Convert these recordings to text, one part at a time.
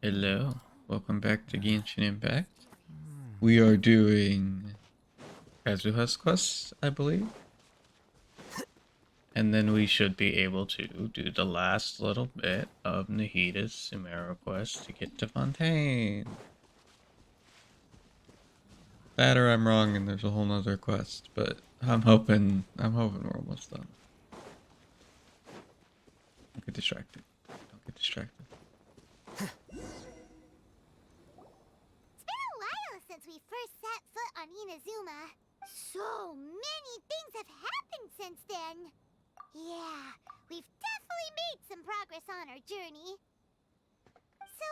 Hello, welcome back to Genshin Impact. We are doing Kazuha's quest, I believe. And then we should be able to do the last little bit of Nahida's Sumeru quest to get to Fontaine. That or I'm wrong and there's a whole nother quest, but I'm hoping we're almost done. Don't get distracted. Don't get distracted. It's been a while since we first set foot on Inazuma. So many things have happened since then. Yeah, we've definitely made some progress on our journey. So,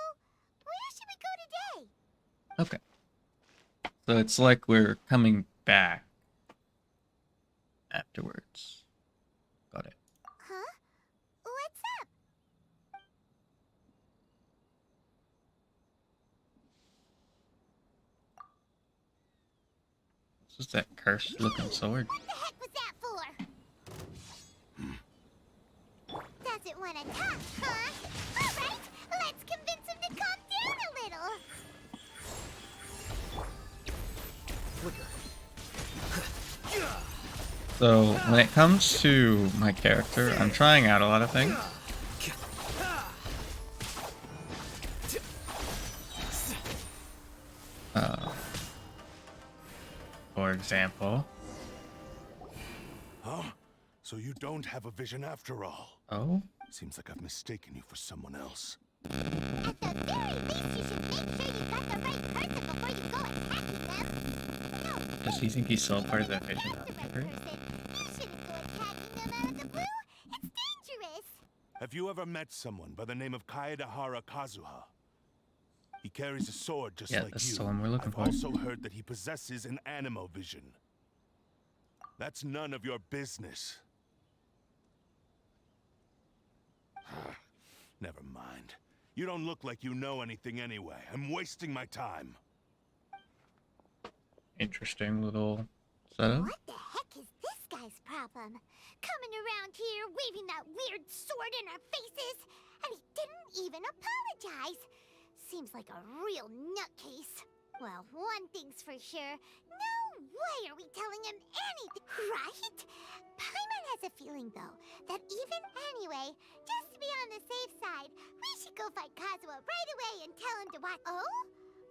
where should we go today? Okay. So it's like we're coming back afterwards. Got it. Huh? What's up? What's that cursed looking sword? What the heck was that for? Doesn't want to talk, huh? Alright, let's convince him to calm down a little. So, when it comes to my character, I'm trying out a lot of things. Uh, for example, Huh? So you don't have a vision after all? oh, Seems like I've mistaken you for someone else. At the very least, you should make sure you got the right person before you go attacking them. No, does he think he's still part of the vision the right group? person. You shouldn't go attacking them out of the blue. It's dangerous. Have you ever met someone by the name of Kaedahara Kazuha? He carries a sword just Yeah, like that's you. the one we're looking I've for. also heard that he possesses an animo vision. That's none of your business. Never mind. You don't look like you know anything anyway. I'm wasting my time. Interesting little setup. What the heck is this guy's problem? Coming around here waving that weird sword in our faces, and he didn't even apologize. Seems like a real nutcase. Well, one thing's for sure. No way are we telling him anything, right? Paimon has a feeling, though, that even anyway, just to be on the safe side, we should go fight Kazuha right away and tell him to watch. Oh?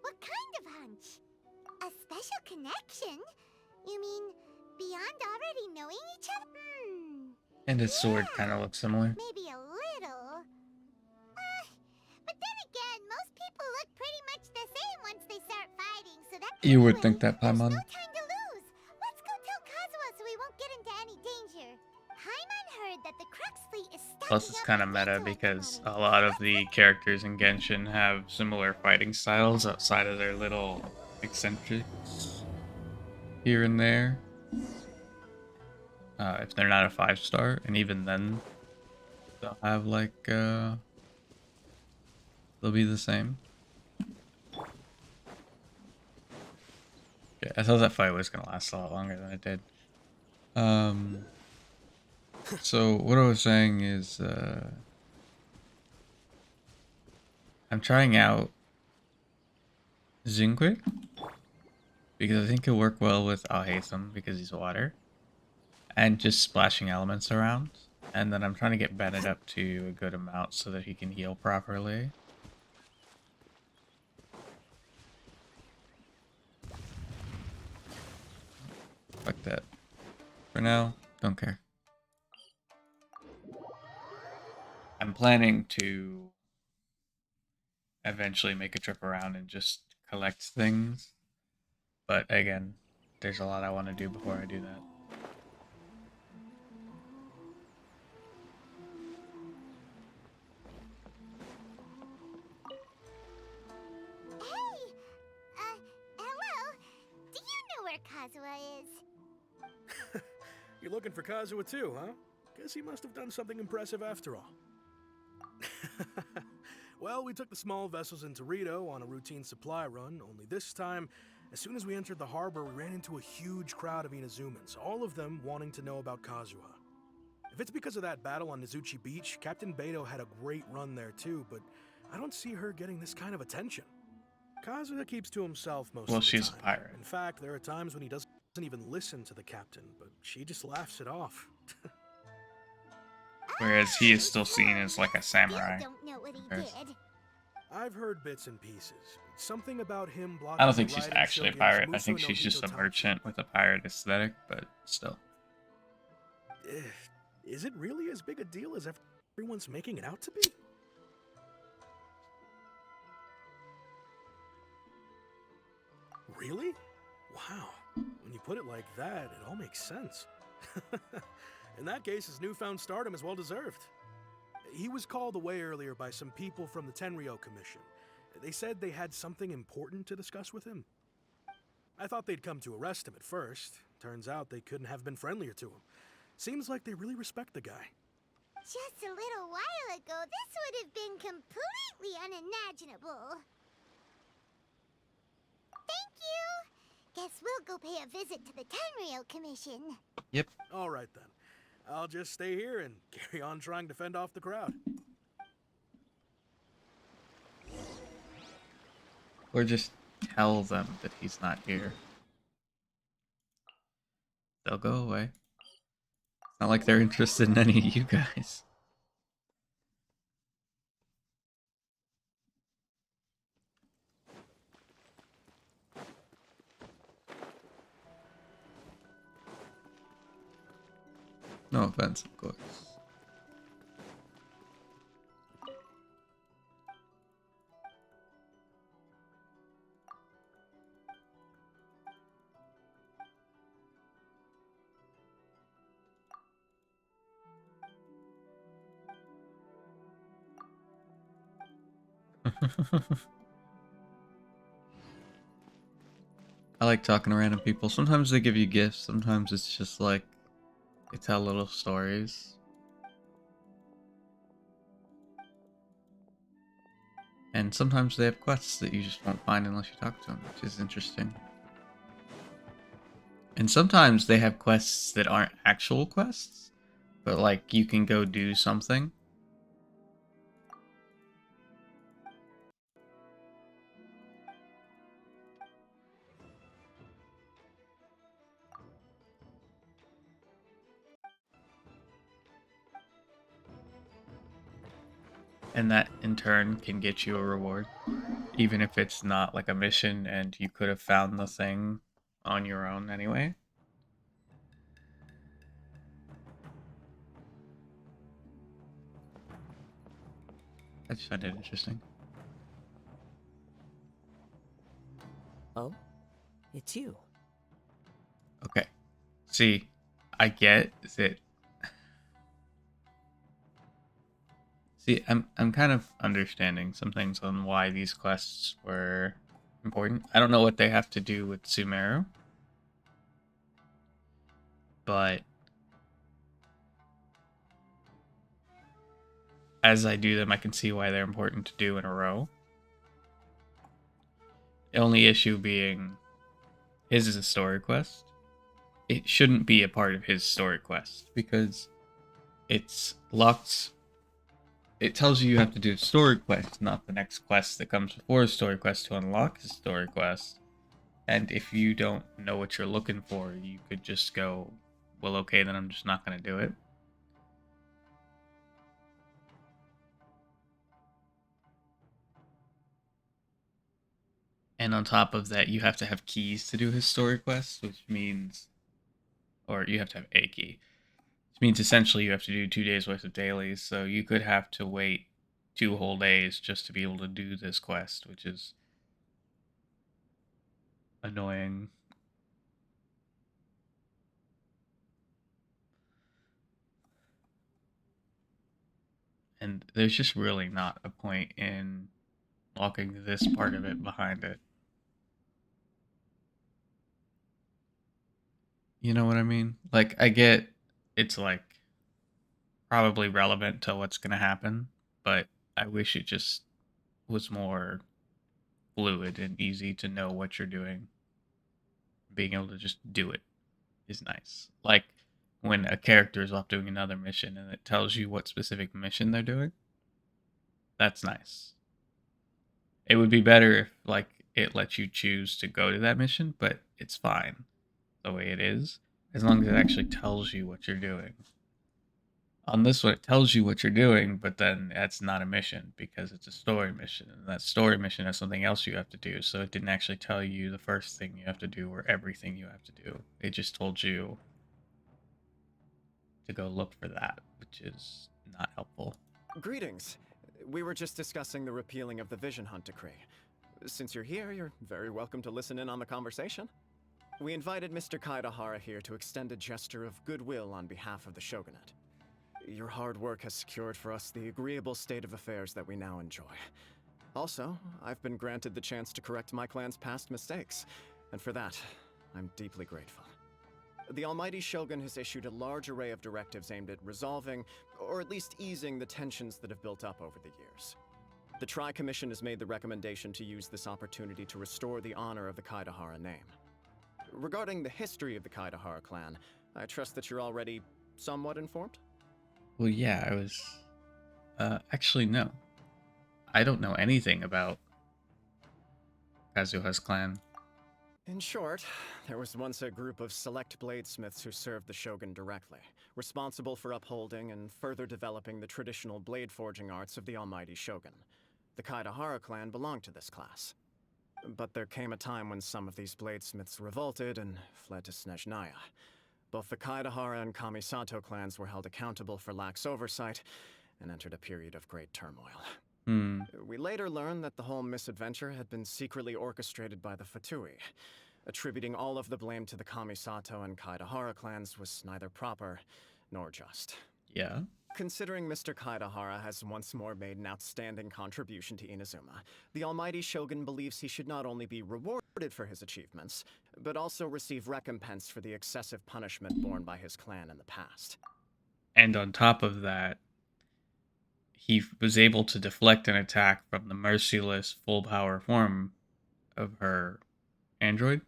What kind of hunch? A special connection? You mean beyond already knowing each other? And his sword Yeah, kind of looks similar. maybe a little. But then again, most people look pretty much the same once they start fighting, so that You would anyway, think that, there's no Paimon. time to lose. Let's go tell Kazuha so we won't get into any danger. Paimon heard that the Crux fleet is Plus, stacking it's up kind of against meta you at the because moment. a lot of the characters in Genshin have similar fighting styles outside of their little eccentrics here and there. If they're not a 5-star, and even then, they'll have like they'll be the same. Yeah, I thought that fight was gonna last a lot longer than it did. Um, so what I was saying is, I'm trying out Zinquick because I think he'll work well with Alhaitham because he's water, and just splashing elements around. And then I'm trying to get Bennett up to a good amount so that he can heal properly. Fuck that. For now, don't care. I'm planning to eventually make a trip around and just collect things. But again, there's a lot I want to do before I do that. Hey! Hello? Do you know where Kazuha is? You're looking for Kazuha too, huh? Guess he must have done something impressive after all. Well, we took the small vessels into Rito on a routine supply run, only this time, as soon as we entered the harbor, we ran into a huge crowd of Inazumans, all of them wanting to know about Kazuha. If it's because of that battle on Nizuchi Beach, Captain Beto had a great run there too, but I don't see her getting this kind of attention. Kazuha keeps to himself most Well, of the she's a time. pirate. In fact, there are times when he doesn't even listen to the captain, but she just laughs it off. Whereas he is Oh, still so seen as like a you still samurai. don't know what he Whereas did. I've heard bits and pieces. Something about him I don't blocking the think she's Raiden actually a Shogun's pirate. I Muso think no she's just a Hitotachi. merchant with a pirate aesthetic, but still. Eh, Is it really as big a deal as everyone's making it out to be? Really? Wow. When you put it like that, it all makes sense. In that case, his newfound stardom is well deserved. He was called away earlier by some people from the Tenryo Commission. They said they had something important to discuss with him. I thought they'd come to arrest him at first. Turns out they couldn't have been friendlier to him. Seems like they really respect the guy. Just a little while ago, this would have been completely unimaginable. Thank you. Guess we'll go pay a visit to the Tenryo Commission. Yep. All right then. I'll just stay here and carry on trying to fend off the crowd. Or just tell them that he's not here. They'll go away. It's not like they're interested in any of you guys. No offense, of course. I like talking to random people. Sometimes they give you gifts, sometimes it's just like they tell little stories. And sometimes they have quests that you just won't find unless you talk to them, which is interesting. And sometimes they have quests that aren't actual quests, but like you can go do something. And that in turn can get you a reward. Even if it's not like a mission and you could have found the thing on your own anyway. I just find it interesting. Oh? It's you. Okay. See, I get that. See, I'm kind of understanding some things on why these quests were important. I don't know what they have to do with Sumeru, but as I do them, I can see why they're important to do in a row. The only issue being his is a story quest. It shouldn't be a part of his story quest because it's locked. It tells you have to do a story quest, not the next quest that comes before a story quest to unlock the story quest. And if you don't know what you're looking for, you could just go, well, okay, then I'm just not going to do it. And on top of that, you have to have keys to do his story quest, which means, or you have to have a key, which means essentially you have to do 2 days worth of dailies. So you could have to wait 2 whole days just to be able to do this quest, which is annoying. And there's just really not a point in locking this part of it behind it. You know what I mean? Like, I get it's like probably relevant to what's going to happen, but I wish it just was more fluid and easy to know what you're doing. Being able to just do it is nice. Like when a character is off doing another mission and it tells you what specific mission they're doing, that's nice. It would be better if, like, it lets you choose to go to that mission, but it's fine the way it is, as long as it actually tells you what you're doing. On this one, it tells you what you're doing, but then that's not a mission because it's a story mission, and that story mission has something else you have to do. So it didn't actually tell you the first thing you have to do or everything you have to do. It just told you to go look for that, which is not helpful. Greetings. We were just discussing the repealing of the Vision Hunt Decree. Since you're here, you're very welcome to listen in on the conversation. We invited Mr. Kaidahara here to extend a gesture of goodwill on behalf of the Shogunate. Your hard work has secured for us the agreeable state of affairs that we now enjoy. Also, I've been granted the chance to correct my clan's past mistakes, and for that, I'm deeply grateful. The Almighty Shogun has issued a large array of directives aimed at resolving, or at least easing, the tensions that have built up over the years. The Tri-Commission has made the recommendation to use this opportunity to restore the honor of the Kaidahara name. Regarding the history of the Kaidahara clan, I trust that you're already somewhat informed? Well, yeah, I was. Actually, no. I don't know anything about Kazuha's clan. In short, there was once a group of select bladesmiths who served the Shogun directly, responsible for upholding and further developing the traditional blade forging arts of the Almighty Shogun. The Kaidahara clan belonged to this class. But there came a time when some of these bladesmiths revolted and fled to Snezhnaya. Both the Kaidahara and Kamisato clans were held accountable for lax oversight and entered a period of great turmoil. We later learned that the whole misadventure had been secretly orchestrated by the Fatui. Attributing all of the blame to the Kamisato and Kaidahara clans was neither proper nor just. Yeah. Considering Mr. Kaidahara has once more made an outstanding contribution to Inazuma, the Almighty Shogun believes he should not only be rewarded for his achievements, but also receive recompense for the excessive punishment borne by his clan in the past. And on top of that, he was able to deflect an attack from the merciless full power form of her android.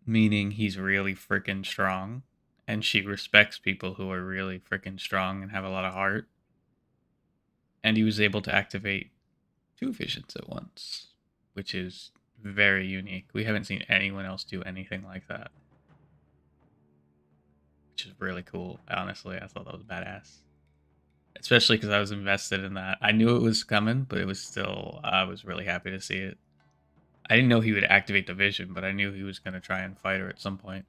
Meaning he's really freaking strong. And she respects people who are really freaking strong and have a lot of heart. And he was able to activate 2 visions at once, which is very unique. We haven't seen anyone else do anything like that. Which is really cool. Honestly, I thought that was badass. Especially because I was invested in that. I knew it was coming, but it was still, I was really happy to see it. I didn't know he would activate the vision, but I knew he was going to try and fight her at some point.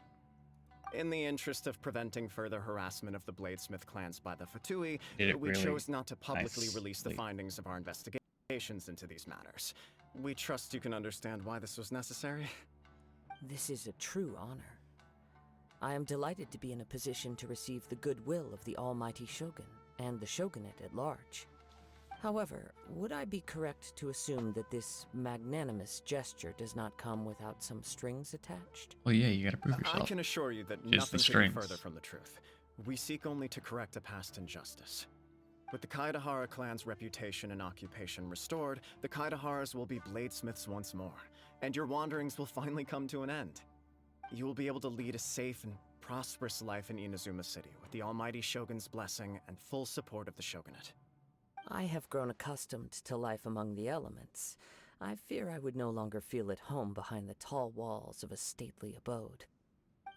In the interest of preventing further harassment of the Bladesmith clans by the Fatui, we really chose not to publicly release the nicely. findings of our investigations into these matters. We trust you can understand why this was necessary. This is a true honor. I am delighted to be in a position to receive the goodwill of the Almighty Shogun and the Shogunate at large. However, would I be correct to assume that this magnanimous gesture does not come without some strings attached? Well, yeah, you gotta prove yourself. I can assure you that Just the nothing could be strings. further from the truth. We seek only to correct a past injustice. With the Kaidahara clan's reputation and occupation restored, the Kaidaharas will be bladesmiths once more, and your wanderings will finally come to an end. You will be able to lead a safe and prosperous life in Inazuma City with the Almighty Shogun's blessing and full support of the Shogunate. I have grown accustomed to life among the elements. I fear I would no longer feel at home behind the tall walls of a stately abode.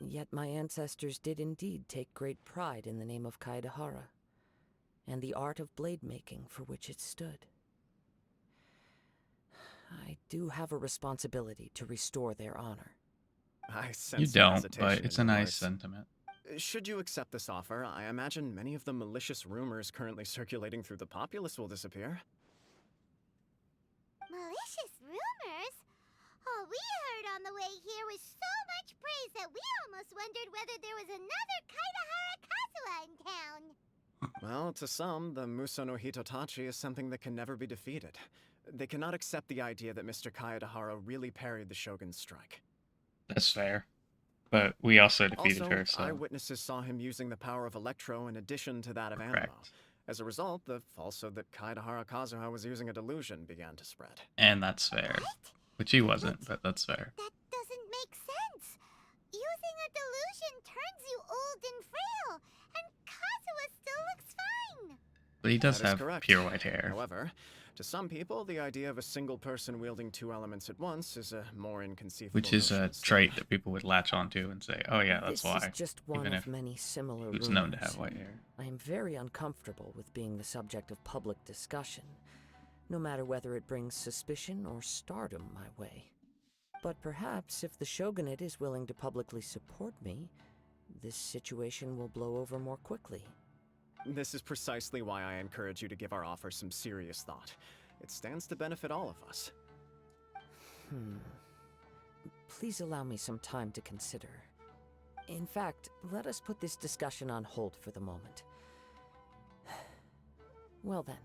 Yet my ancestors did indeed take great pride in the name of Kaidahara, and the art of blade making for which it stood. I do have a responsibility to restore their honor. I sense You some don't, hesitation but in it's a your nice words. sentiment. Should you accept this offer, I imagine many of the malicious rumors currently circulating through the populace will disappear. Malicious rumors? All we heard on the way here was so much praise that we almost wondered whether there was another Kaidahara Kazuha in town. Well, to some, the Muso no Hitotachi is something that can never be defeated. They cannot accept the idea that Mr. Kaidahara really parried the Shogun's strike. That's fair. But we also defeated Also, her, so... eyewitnesses saw him using the power of Electro in addition to that of Animo. Correct. As a result, the falsehood that Kaidahara Kazuha was using a delusion began to spread. And that's fair. Which he wasn't, but that's fair. That doesn't make sense. Using a delusion turns you old and frail, and Kazuha still looks fine. But he does That is have correct. pure white hair. However, to some people, the idea of a single person wielding two elements at once is a more inconceivable Which is notion a still. trait that people would latch onto and say, oh yeah, that's This is why. just one Even of if many similar he was rumors. known to have white hair. I am very uncomfortable with being the subject of public discussion, no matter whether it brings suspicion or stardom my way. But perhaps if the shogunate is willing to publicly support me, this situation will blow over more quickly. This is precisely why I encourage you to give our offer some serious thought. It stands to benefit all of us. Please allow me some time to consider. In fact, let us put this discussion on hold for the moment. Well then,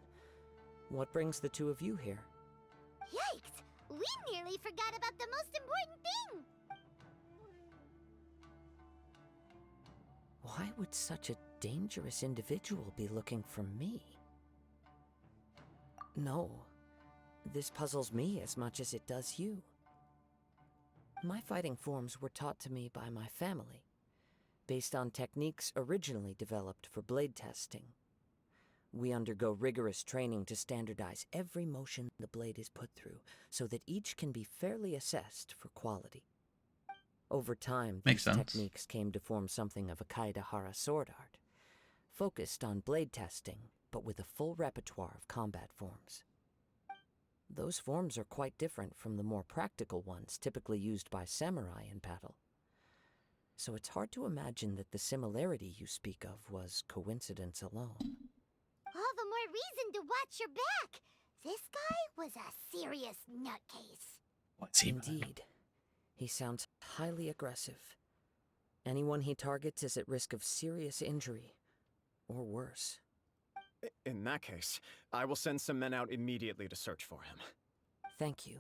what brings the two of you here? Yikes! We nearly forgot about the most important thing! Why would such a dangerous individual be looking for me? No, this puzzles me as much as it does you. My fighting forms were taught to me by my family, based on techniques originally developed for blade testing. We undergo rigorous training to standardize every motion the blade is put through, so that each can be fairly assessed for quality. Over time, Makes these sense. techniques came to form something of a Kaidahara sword art, focused on blade testing, but with a full repertoire of combat forms. Those forms are quite different from the more practical ones typically used by samurai in battle. So it's hard to imagine that the similarity you speak of was coincidence alone. All the more reason to watch your back! This guy was a serious nutcase. What's he? Indeed. He sounds highly aggressive. Anyone he targets is at risk of serious injury, or worse. In that case, I will send some men out immediately to search for him. Thank you.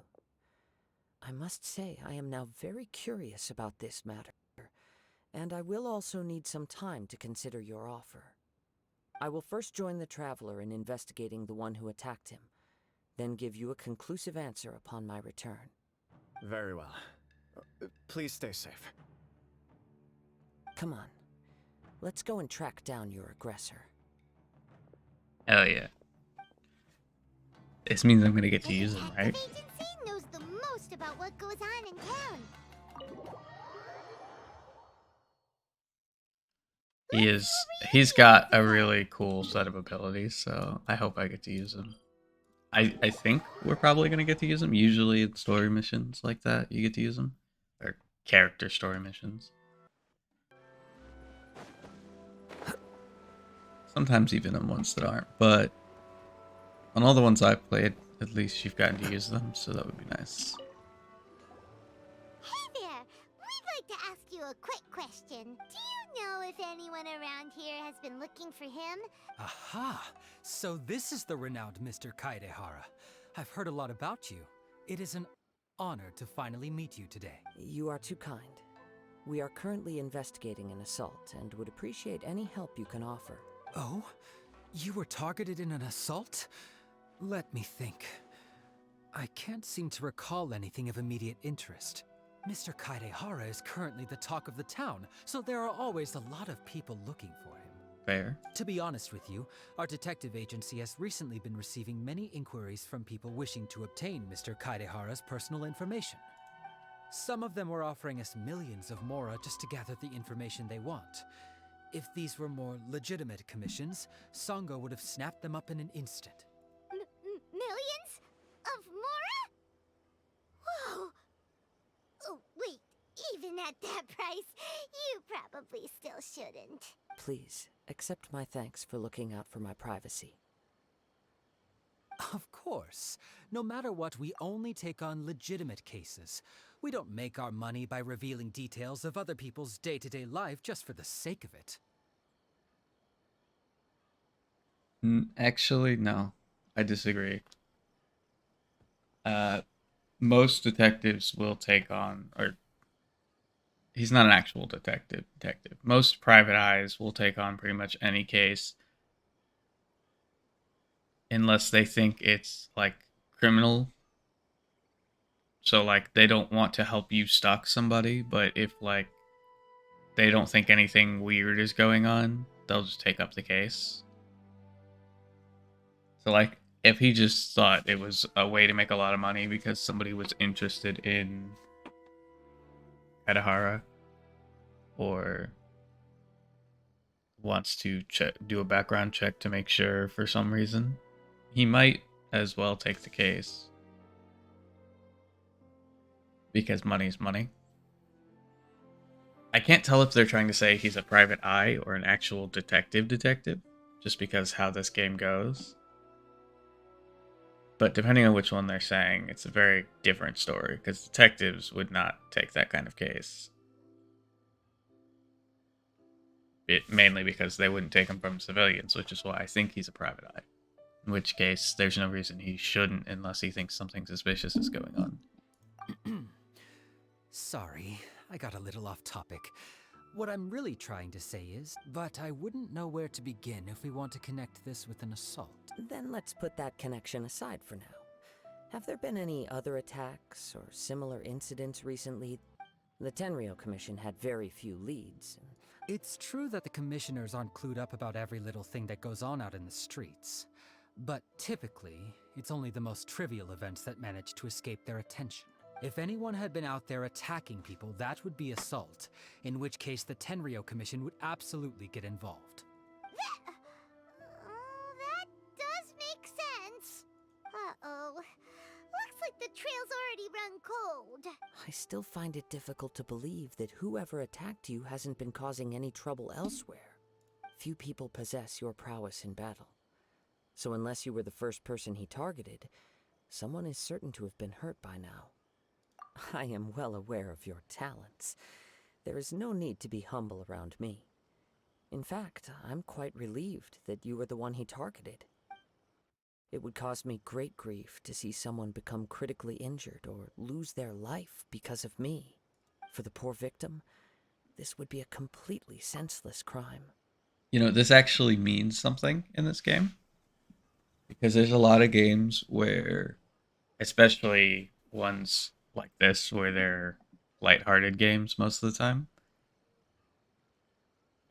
I must say I am now very curious about this matter, and I will also need some time to consider your offer. I will first join the traveler in investigating the one who attacked him, then give you a conclusive answer upon my return. Very well. Please stay safe. Come on, let's go and track down your aggressor. Hell yeah. This means I'm gonna get to The use him, right? detective agency knows the most about what goes on in town. He's got a really cool set of abilities, so I hope I get to use him. I think we're probably gonna get to use him. Usually in story missions like that, you get to use him. Or character story missions. Sometimes even in ones that aren't, but on all the ones I've played, at least you've gotten to use them, so that would be nice. Hey there! We'd like to ask you a quick question. Do you know if anyone around here has been looking for him? Aha! So this is the renowned Mr. Kaidehara. I've heard a lot about you. It is an honor to finally meet you today. You are too kind. We are currently investigating an assault and would appreciate any help you can offer. Oh? You were targeted in an assault? Let me think. I can't seem to recall anything of immediate interest. Mr. Kaidehara is currently the talk of the town, so there are always a lot of people looking for him. Fair. To be honest with you, our detective agency has recently been receiving many inquiries from people wishing to obtain Mr. Kaidehara's personal information. Some of them were offering us millions of mora just to gather the information they want. If these were more legitimate commissions, Sango would have snapped them up in an instant. Millions? Of mora? Whoa! Oh, wait, even at that price, you probably still shouldn't. Please, accept my thanks for looking out for my privacy. Of course. No matter what, we only take on legitimate cases. We don't make our money by revealing details of other people's day-to-day life just for the sake of it. Actually, no. I disagree. Most detectives will take on, or he's not an actual detective. Most private eyes will take on pretty much any case unless they think it's like criminal. So like they don't want to help you stalk somebody, but if like they don't think anything weird is going on, they'll just take up the case. So, like, if he just thought it was a way to make a lot of money because somebody was interested in Kaidahara or wants to do a background check to make sure for some reason, he might as well take the case because money's money. I can't tell if they're trying to say he's a private eye or an actual detective, just because how this game goes. But depending on which one they're saying, it's a very different story, because detectives would not take that kind of case. Mainly because they wouldn't take him from civilians, which is why I think he's a private eye. In which case, there's no reason he shouldn't unless he thinks something suspicious is going on. Sorry, I got a little off topic. What I'm really trying to say is, but I wouldn't know where to begin if we want to connect this with an assault. Then let's put that connection aside for now. Have there been any other attacks or similar incidents recently? The Tenryo Commission had very few leads. It's true that the commissioners aren't clued up about every little thing that goes on out in the streets. But typically, it's only the most trivial events that manage to escape their attention. If anyone had been out there attacking people, that would be assault, in which case the Tenryo Commission would absolutely get involved. That does make sense. Uh-oh. Looks like the trail's already run cold. I still find it difficult to believe that whoever attacked you hasn't been causing any trouble elsewhere. Few people possess your prowess in battle. So unless you were the first person he targeted, someone is certain to have been hurt by now. I am well aware of your talents. There is no need to be humble around me. In fact, I'm quite relieved that you were the one he targeted. It would cause me great grief to see someone become critically injured or lose their life because of me. For the poor victim, this would be a completely senseless crime. You know, this actually means something in this game. Because there's a lot of games where, especially ones like this, where they're lighthearted games most of the time,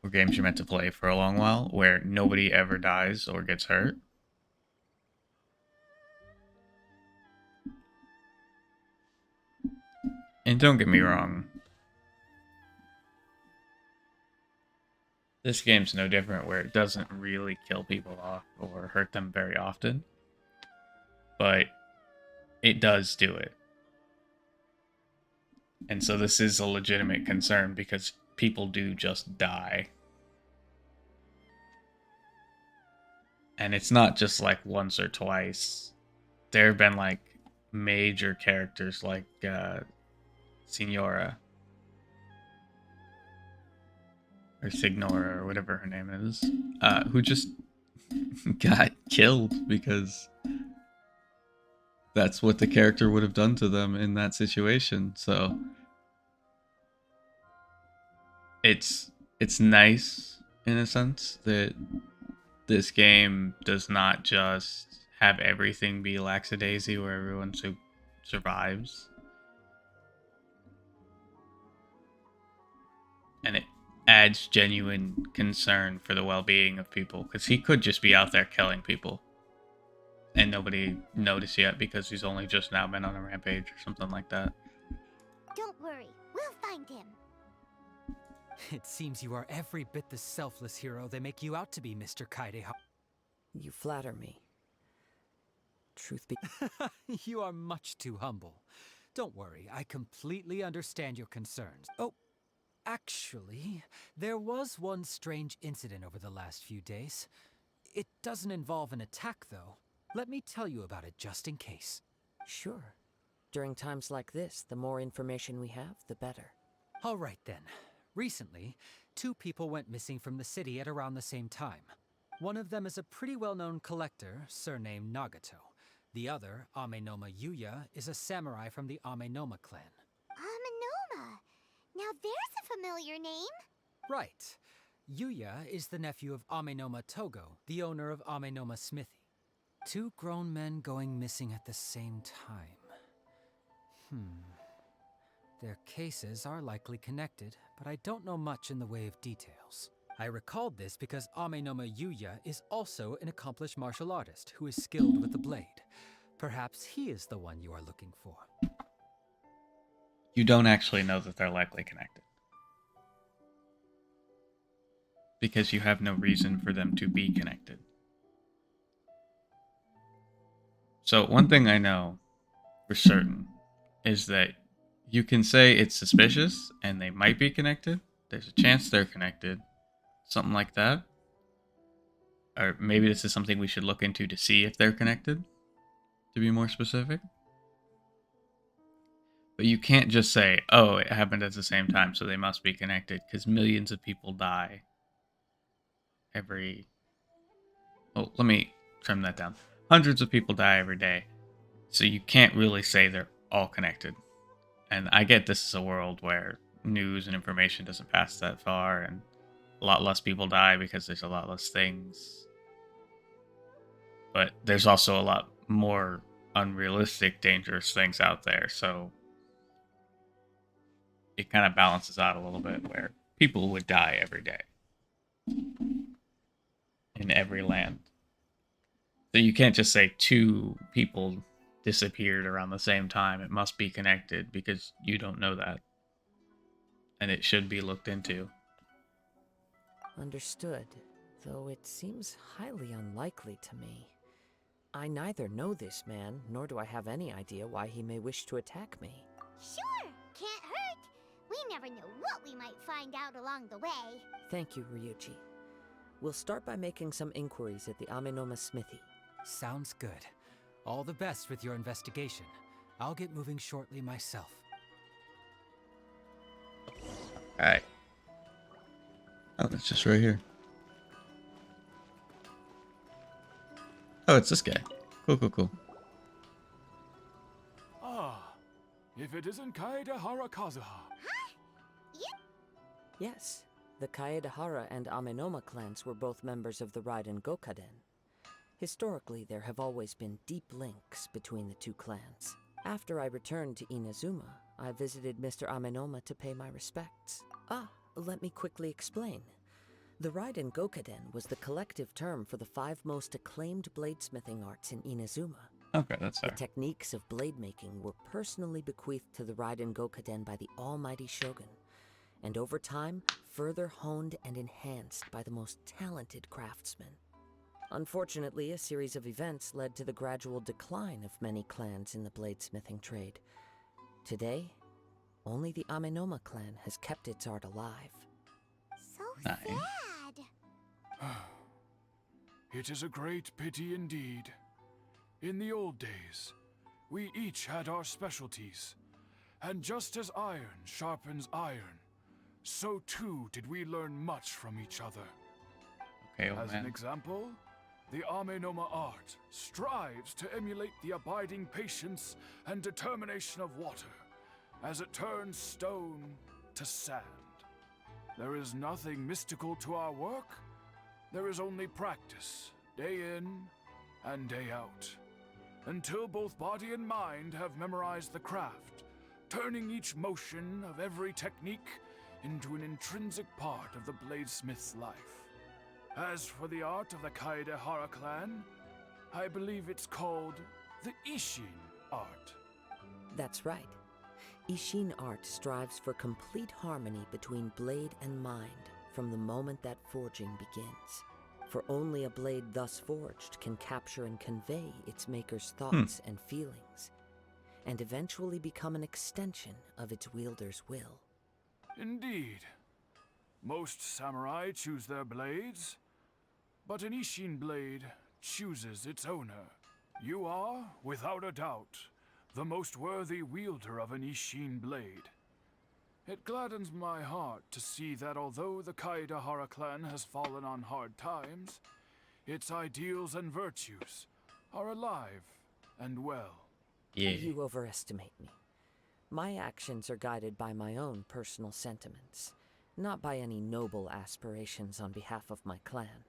or games you're meant to play for a long while, where nobody ever dies or gets hurt. And don't get me wrong, this game's no different, where it doesn't really kill people off or hurt them very often. But it does do it. And so this is a legitimate concern because people do just die. And it's not just like once or twice. There have been like major characters like Signora or Signora or whatever her name is, who just got killed because that's what the character would have done to them in that situation. So it's nice in a sense that this game does not just have everything be lackadaisy where everyone survives. And it adds genuine concern for the well-being of people, because he could just be out there killing people and nobody noticed yet because he's only just now been on a rampage or something like that. Don't worry, we'll find him. It seems you are every bit the selfless hero they make you out to be, Mr. Kaidehara. You flatter me. Truth be... You are much too humble. Don't worry, I completely understand your concerns. Oh, actually, there was one strange incident over the last few days. It doesn't involve an attack, though. Let me tell you about it just in case. Sure. During times like this, the more information we have, the better. All right, then. Recently, 2 people went missing from the city at around the same time. One of them is a pretty well-known collector, surnamed Nagato. The other, Amenoma Yuya, is a samurai from the Amenoma clan. Amenoma. Now there's a familiar name. Right. Yuya is the nephew of Amenoma Togo, the owner of Amenoma Smithy. 2 grown men going missing at the same time. Their cases are likely connected, but I don't know much in the way of details. I recalled this because Amenoma Yuya is also an accomplished martial artist who is skilled with the blade. Perhaps he is the one you are looking for. You don't actually know that they're likely connected. Because you have no reason for them to be connected. So one thing I know for certain is that you can say it's suspicious and they might be connected. There's a chance they're connected. Something like that. Or maybe this is something we should look into to see if they're connected, to be more specific. But you can't just say, oh, it happened at the same time, so they must be connected, because millions of people die every... Oh, let me trim that down. Hundreds of people die every day, so you can't really say they're all connected. And I get this is a world where news and information doesn't pass that far, and a lot less people die because there's a lot less things. But there's also a lot more unrealistic, dangerous things out there, so it kind of balances out a little bit where people would die every day in every land. So you can't just say 2 people disappeared around the same time. It must be connected because you don't know that. And it should be looked into. Understood, though it seems highly unlikely to me. I neither know this man, nor do I have any idea why he may wish to attack me. Sure, can't hurt. We never know what we might find out along the way. Thank you, Ryuichi. We'll start by making some inquiries at the Amenoma smithy. Sounds good. All the best with your investigation. I'll get moving shortly myself. Alright. Oh, it's just right here. Oh, it's this guy. Cool. Ah, if it isn't Kaedehara Kazuha. Yes, the Kaedehara and Amenoma clans were both members of the Raiden Gokaden. Historically, there have always been deep links between the 2 clans. After I returned to Inazuma, I visited Mr. Amenoma to pay my respects. Let me quickly explain. The Raiden Gokaden was the collective term for the 5 most acclaimed bladesmithing arts in Inazuma. Okay, that's The fair. techniques of blade making were personally bequeathed to the Raiden Gokaden by the almighty Shogun, and over time, further honed and enhanced by the most talented craftsmen. Unfortunately, a series of events led to the gradual decline of many clans in the bladesmithing trade. Today, only the Amenoma clan has kept its art alive. So Nice. sad. It is a great pity indeed. In the old days, we each had our specialties. And just as iron sharpens iron, so too did we learn much from each other. Okay, old As an man. example, the Amenoma art strives to emulate the abiding patience and determination of water as it turns stone to sand. There is nothing mystical to our work. There is only practice, day in and day out, until both body and mind have memorized the craft, turning each motion of every technique into an intrinsic part of the bladesmith's life. As for the art of the Kaedehara clan, I believe it's called the Ishin art. That's right. Ishin art strives for complete harmony between blade and mind from the moment that forging begins. For only a blade thus forged can capture and convey its maker's thoughts and feelings, and eventually become an extension of its wielder's will. Indeed. Most samurai choose their blades, but an Ishin blade chooses its owner. You are, without a doubt, the most worthy wielder of an Ishin blade. It gladdens my heart to see that although the Kaedehara clan has fallen on hard times, its ideals and virtues are alive and well. Yeah. You overestimate me. My actions are guided by my own personal sentiments, not by any noble aspirations on behalf of my clan.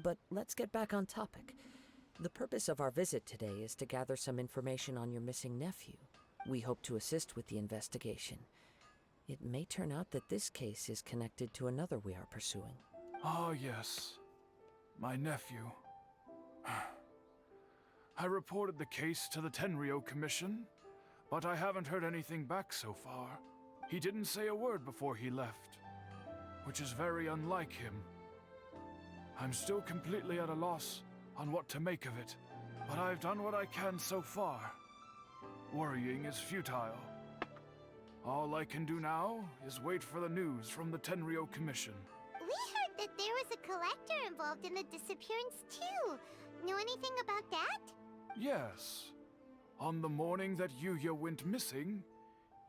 But let's get back on topic. The purpose of our visit today is to gather some information on your missing nephew. We hope to assist with the investigation. It may turn out that this case is connected to another we are pursuing. Ah, yes. My nephew. I reported the case to the Tenryo Commission, but I haven't heard anything back so far. He didn't say a word before he left, which is very unlike him. I'm still completely at a loss on what to make of it, but I've done what I can so far. Worrying is futile. All I can do now is wait for the news from the Tenryo Commission. We heard that there was a collector involved in the disappearance too. Know anything about that? Yes. On the morning that Yuya went missing,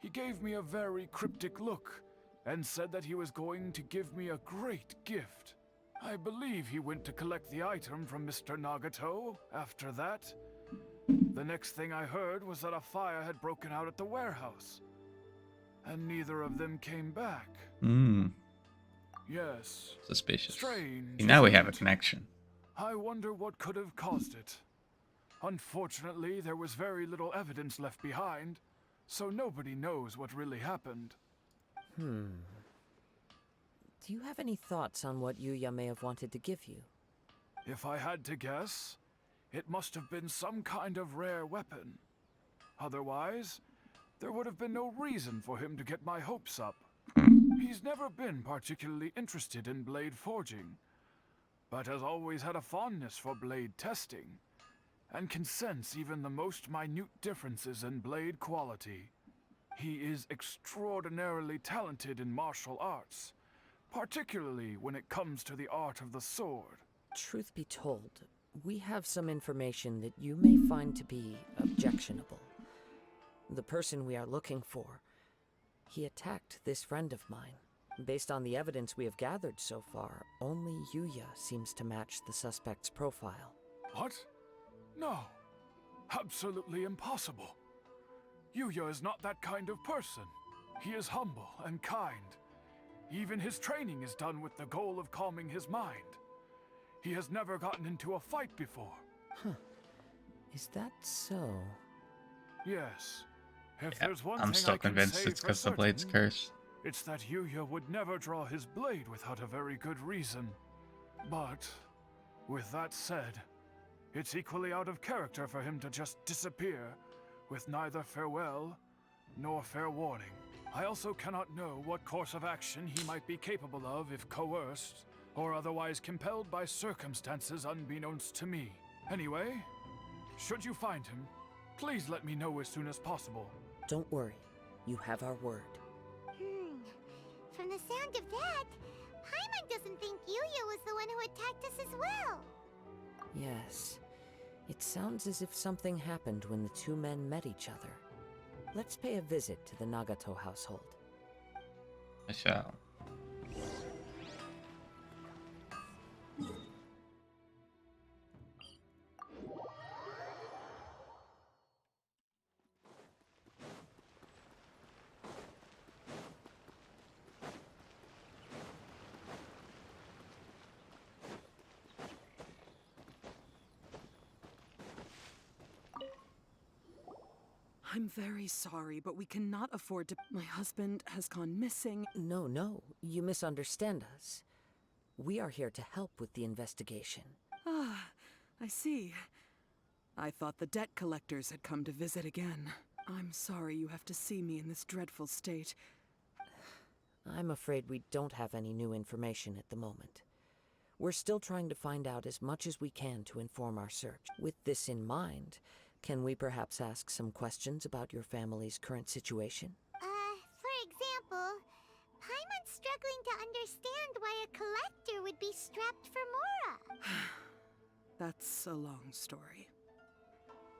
he gave me a very cryptic look and said that he was going to give me a great gift. I believe he went to collect the item from Mr. Nagato after that. The next thing I heard was that a fire had broken out at the warehouse, and neither of them came back. Hmm. Yes. Suspicious. Strange. See, now we isn't have a it? connection. I wonder what could have caused it. Unfortunately, there was very little evidence left behind, so nobody knows what really happened. Do you have any thoughts on what Yuya may have wanted to give you? If I had to guess, it must have been some kind of rare weapon. Otherwise, there would have been no reason for him to get my hopes up. He's never been particularly interested in blade forging, but has always had a fondness for blade testing, and can sense even the most minute differences in blade quality. He is extraordinarily talented in martial arts, particularly when it comes to the art of the sword. Truth be told, we have some information that you may find to be objectionable. The person we are looking for, he attacked this friend of mine. Based on the evidence we have gathered so far, only Yuya seems to match the suspect's profile. What? No. Absolutely impossible. Yuya is not that kind of person. He is humble and kind. Even his training is done with the goal of calming his mind. He has never gotten into a fight before. Is that so? Yes. If Yeah, there's one I'm thing still I can convinced say it's for because the blade's certain, cursed. it's that Yuya would never draw his blade without a very good reason. But, with that said, it's equally out of character for him to just disappear, with neither farewell nor fair warning. I also cannot know what course of action he might be capable of if coerced, or otherwise compelled by circumstances unbeknownst to me. Anyway, should you find him, please let me know as soon as possible. Don't worry, you have our word. From the sound of that, Paimon doesn't think Yuya was the one who attacked us as well. Yes, it sounds as if something happened when the two men met each other. Let's pay a visit to the Nagato household. I shall. I'm very sorry, but we cannot afford to. My husband has gone missing. No, you misunderstand us. We are here to help with the investigation. Ah, I see. I thought the debt collectors had come to visit again. I'm sorry you have to see me in this dreadful state. I'm afraid we don't have any new information at the moment. We're still trying to find out as much as we can to inform our search. With this in mind, can we perhaps ask some questions about your family's current situation? For example, Paimon's struggling to understand why a collector would be strapped for Mora. That's a long story.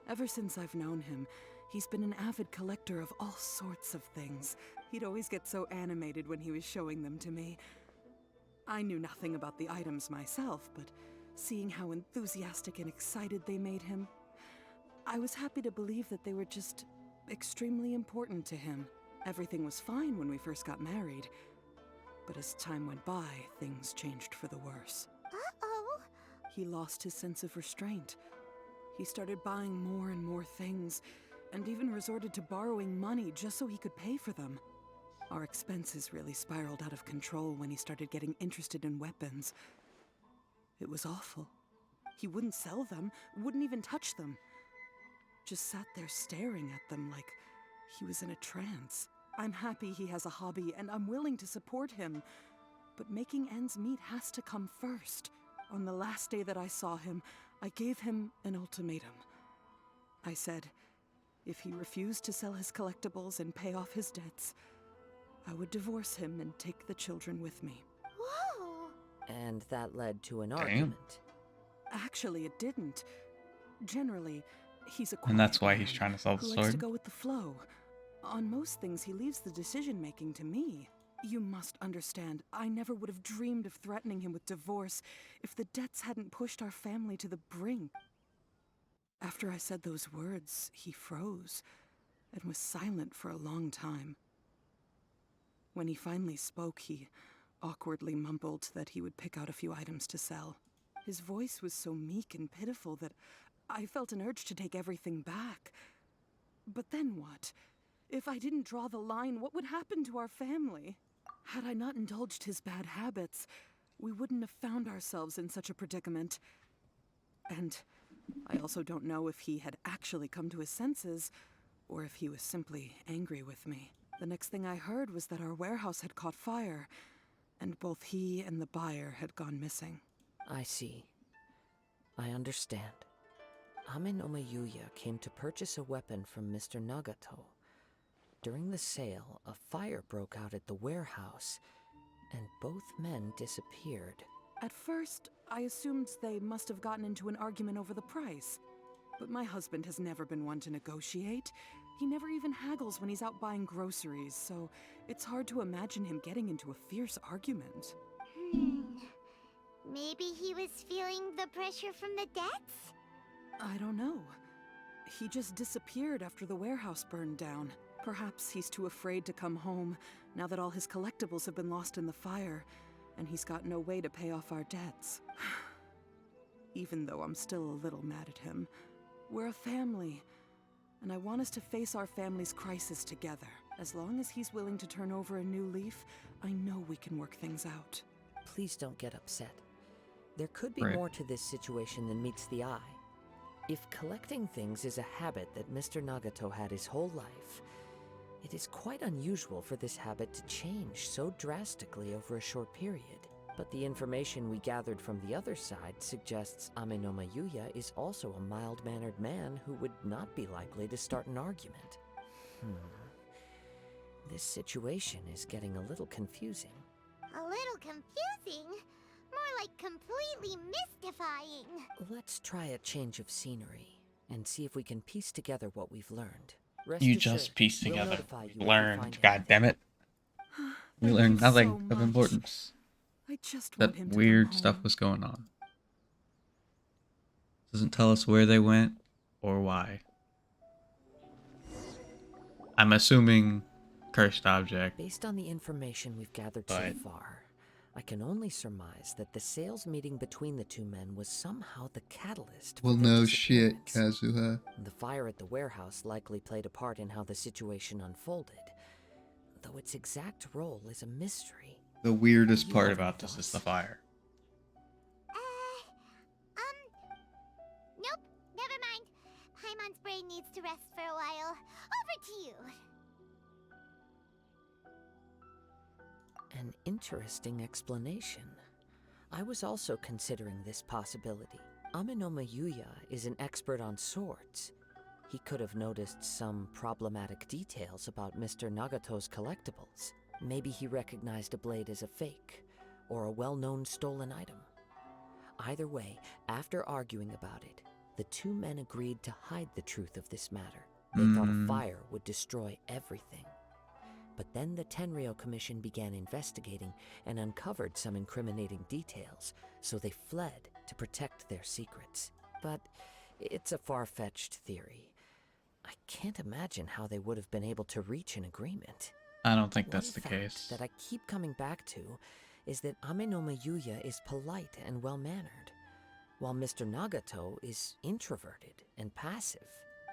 Ever since I've known him, he's been an avid collector of all sorts of things. He'd always get so animated when he was showing them to me. I knew nothing about the items myself, but seeing how enthusiastic and excited they made him, I was happy to believe that they were just extremely important to him. Everything was fine when we first got married, but as time went by, things changed for the worse. Uh-oh. He lost his sense of restraint. He started buying more and more things, and even resorted to borrowing money just so he could pay for them. Our expenses really spiraled out of control when he started getting interested in weapons. It was awful. He wouldn't sell them, wouldn't even touch them. Just sat there staring at them like he was in a trance. I'm happy he has a hobby, and I'm willing to support him. But making ends meet has to come first. On the last day that I saw him, I gave him an ultimatum. I said, if he refused to sell his collectibles and pay off his debts, I would divorce him and take the children with me. Whoa! And that led to an Damn. argument. Actually, it didn't. Generally, he's a And that's quiet why he's man trying to sell the who likes to sword. go with the flow. On most things, he leaves the decision-making to me. You must understand, I never would have dreamed of threatening him with divorce if the debts hadn't pushed our family to the brink. After I said those words, he froze and was silent for a long time. When he finally spoke, he awkwardly mumbled that he would pick out a few items to sell. His voice was so meek and pitiful that I felt an urge to take everything back. But then what? If I didn't draw the line, what would happen to our family? Had I not indulged his bad habits, we wouldn't have found ourselves in such a predicament. And I also don't know if he had actually come to his senses, or if he was simply angry with me. The next thing I heard was that our warehouse had caught fire, and both he and the buyer had gone missing. I see. I understand. Ame no Mayuya came to purchase a weapon from Mr. Nagato. During the sale, a fire broke out at the warehouse, and both men disappeared. At first, I assumed they must have gotten into an argument over the price. But my husband has never been one to negotiate. He never even haggles when he's out buying groceries, so it's hard to imagine him getting into a fierce argument. Maybe he was feeling the pressure from the debts? I don't know. He just disappeared after the warehouse burned down. Perhaps he's too afraid to come home now that all his collectibles have been lost in the fire, and he's got no way to pay off our debts. Even though I'm still a little mad at him. We're a family, and I want us to face our family's crisis together. As long as he's willing to turn over a new leaf, I know we can work things out. Please don't get upset. There could be Right. more to this situation than meets the eye. If collecting things is a habit that Mr. Nagato had his whole life, it is quite unusual for this habit to change so drastically over a short period. But the information we gathered from the other side suggests Ame no Mayuya is also a mild-mannered man who would not be likely to start an argument. This situation is getting a little confusing. A little confusing? More like completely mystifying. Let's try a change of scenery and see if we can piece together what we've learned. Rest You assured, just pieced we'll together. notify you if we Learned. find God damn it. We Thank learned you nothing so of much. importance. I just want That him to weird come stuff home. was going on. Doesn't tell us where they went or why. I'm assuming cursed object. Based on the information we've gathered so But- far, I can only surmise that the sales meeting between the two men was somehow the catalyst for Well, their no shit, disappearance. Kazuha. The fire at the warehouse likely played a part in how the situation unfolded, though its exact role is a mystery. The weirdest You part have any about this is the thoughts? fire. Nope, never mind. Paimon's brain needs to rest for a while. Over to you. An interesting explanation. I was also considering this possibility. Ame no Mayuya is an expert on swords. He could have noticed some problematic details about Mr. Nagato's collectibles. Maybe he recognized a blade as a fake, or a well-known stolen item. Either way, after arguing about it, the two men agreed to hide the truth of this matter. They thought a fire would destroy everything. But then the Tenryo Commission began investigating and uncovered some incriminating details, so they fled to protect their secrets. But it's a far-fetched theory. I can't imagine how they would have been able to reach an agreement. I don't think that's One the fact case. that I keep coming back to is that Ame no Mayuya is polite and well-mannered, while Mr. Nagato is introverted and passive.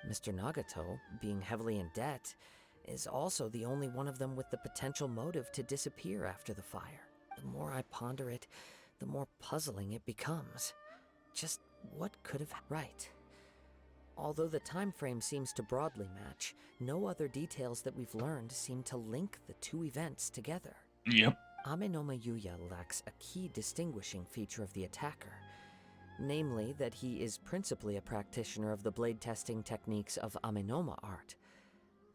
Mr. Nagato, being heavily in debt, is also the only one of them with the potential motive to disappear after the fire. The more I ponder it, the more puzzling it becomes. Just what could have... Right. Although the time frame seems to broadly match, no other details that we've learned seem to link the two events together. Yep. Amenoma Yuya lacks a key distinguishing feature of the attacker, namely that he is principally a practitioner of the blade testing techniques of Amenoma art,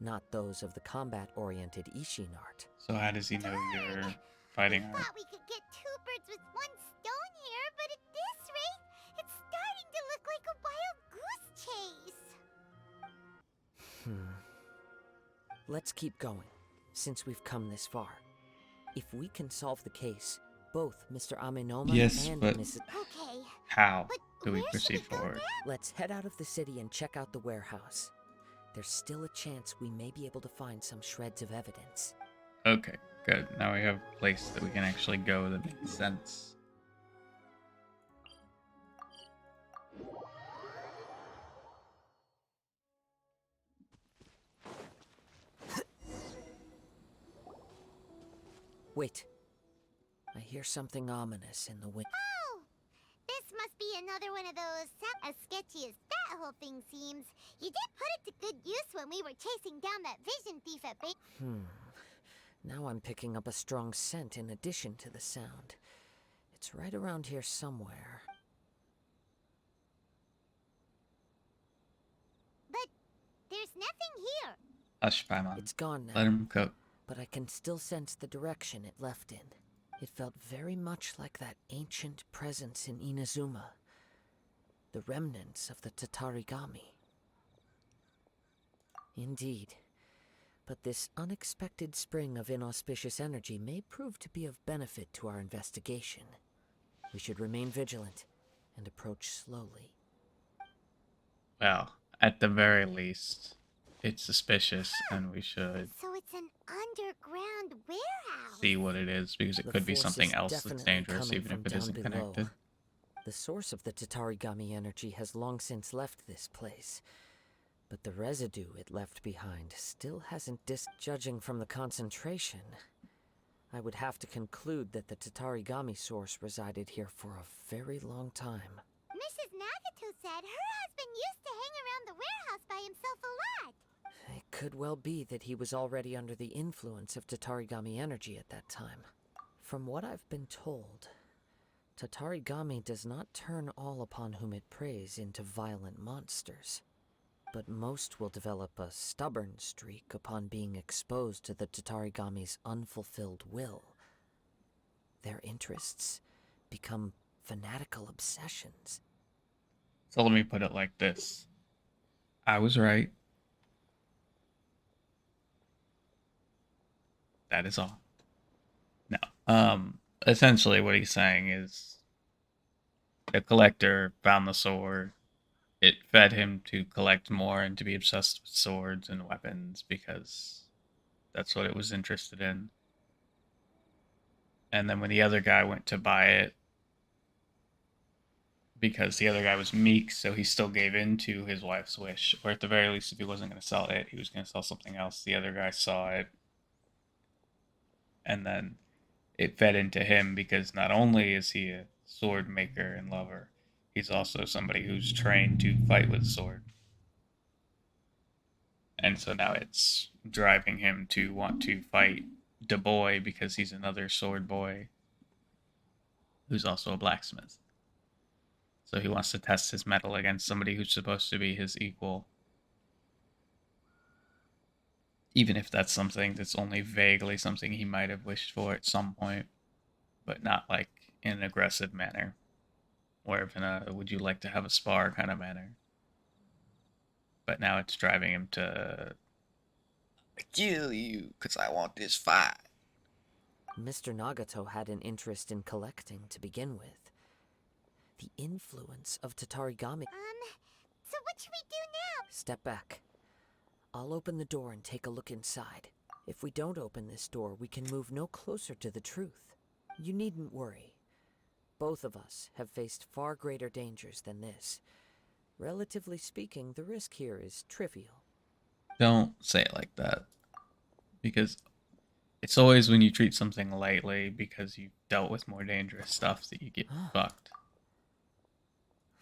not those of the combat-oriented Ishin art. So how does he know you're fighting We art? thought we could get two birds with one stone here, but at this rate, it's starting to look like a wild goose chase. Let's keep going, since we've come this far. If we can solve the case, both Mr. Amenoma Yes, and but Mrs. Okay, how but do we where should proceed we go forward? now? Let's head out of the city and check out the warehouse. There's still a chance we may be able to find some shreds of evidence. Okay, good. Now we have a place that we can actually go that makes sense. Wait. I hear something ominous in the wind. Oh, this must be another one of those. As sketchy as that whole thing seems, you did put it to good use when we were chasing down that vision thief at Now I'm picking up a strong scent in addition to the sound. It's right around here somewhere. But there's nothing here. Hush, Paimon. It's gone now, Let him cook. but I can still sense the direction it left in. It felt very much like that ancient presence in Inazuma. The remnants of the Tatarigami. Indeed. But this unexpected spring of inauspicious energy may prove to be of benefit to our investigation. We should remain vigilant and approach slowly. Well, at the very least, it's suspicious, and we should So it's an underground warehouse. see what it is, because it The could be force something is else that's definitely dangerous, coming even if from it down isn't below. connected. The source of the Tatarigami energy has long since left this place, but the residue it left behind still hasn't judging from the concentration. I would have to conclude that the Tatarigami source resided here for a very long time. Mrs. Nagato said her husband used to hang around the warehouse by himself a lot. It could well be that he was already under the influence of Tatarigami energy at that time. From what I've been told, Tatarigami does not turn all upon whom it preys into violent monsters, but most will develop a stubborn streak upon being exposed to the Tatarigami's unfulfilled will. Their interests become fanatical obsessions. So let me put it like this. I was right. That is all. No. Essentially what he's saying is the collector found the sword. It fed him to collect more and to be obsessed with swords and weapons because that's what it was interested in. And then when the other guy went to buy it, because the other guy was meek, so he still gave in to his wife's wish. Or at the very least, if he wasn't going to sell it, he was going to sell something else. The other guy saw it, and then it fed into him because not only is he a sword maker and lover, he's also somebody who's trained to fight with a sword. And so now it's driving him to want to fight Du Bois because he's another sword boy who's also a blacksmith. So he wants to test his mettle against somebody who's supposed to be his equal. Even if that's something that's only vaguely something he might have wished for at some point, but not like in an aggressive manner, or in a would you like to have a spar kind of manner. But now it's driving him to kill you because I want this fight. Mr. Nagato had an interest in collecting to begin with. The influence of Tatarigami... So what should we do now? Step back. I'll open the door and take a look inside. If we don't open this door, we can move no closer to the truth. You needn't worry. Both of us have faced far greater dangers than this. Relatively speaking, the risk here is trivial. Don't say it like that. because it's always when you treat something lightly because you've dealt with more dangerous stuff that you get fucked.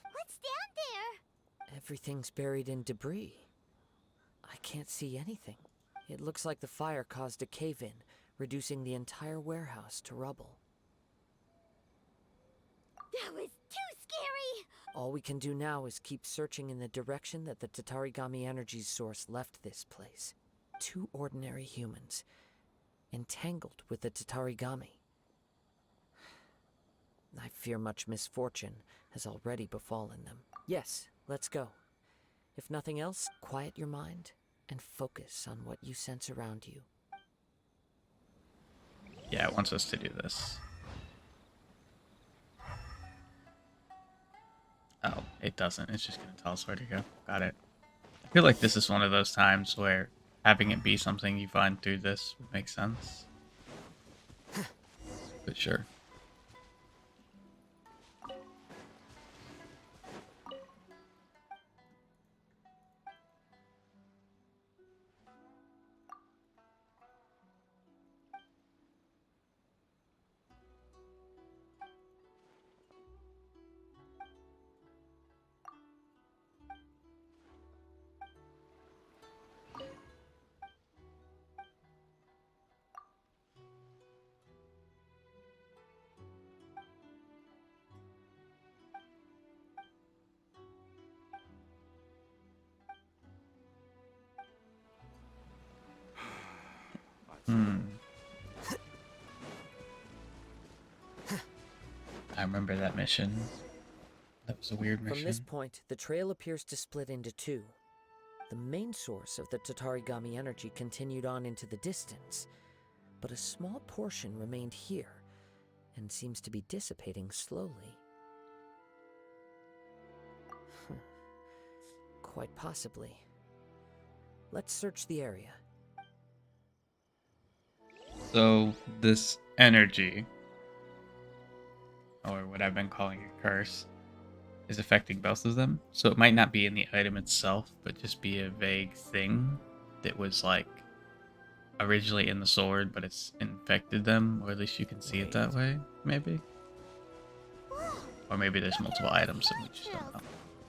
What's down there? Everything's buried in debris. I can't see anything. It looks like the fire caused a cave-in, reducing the entire warehouse to rubble. That was too scary! All we can do now is keep searching in the direction that the Tatarigami energy source left this place. 2 ordinary humans, entangled with the Tatarigami. I fear much misfortune has already befallen them. Yes, let's go. If nothing else, quiet your mind and focus on what you sense around you. Yeah, it wants us to do this. Oh, it doesn't. It's just going to tell us where to go. Got it. I feel like this is one of those times where having it be something you find through this would make sense. But sure. I remember that mission. That was a weird mission. From this point, the trail appears to split into 2. The main source of the Tatarigami energy continued on into the distance, but a small portion remained here and seems to be dissipating slowly. Quite possibly. Let's search the area. So, this energy, or what I've been calling a curse, is affecting both of them. So it might not be in the item itself, but just be a vague thing that was like originally in the sword, but it's infected them, or at least you can see it that way, maybe. Or maybe there's multiple items that we just don't know.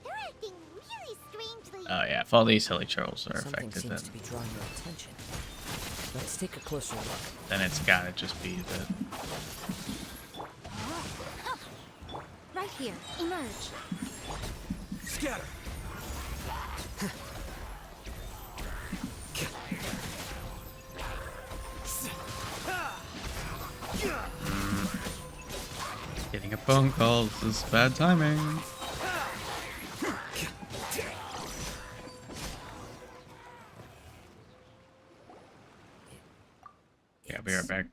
They're acting really strangely. Oh yeah, if all these hilly trolls are Something affected, seems to be drawing your attention. Let's take a closer look. then it's gotta just be the... Right here, emerge. Scatter! Getting a phone call, this is bad timing. Yeah, I'll be right back.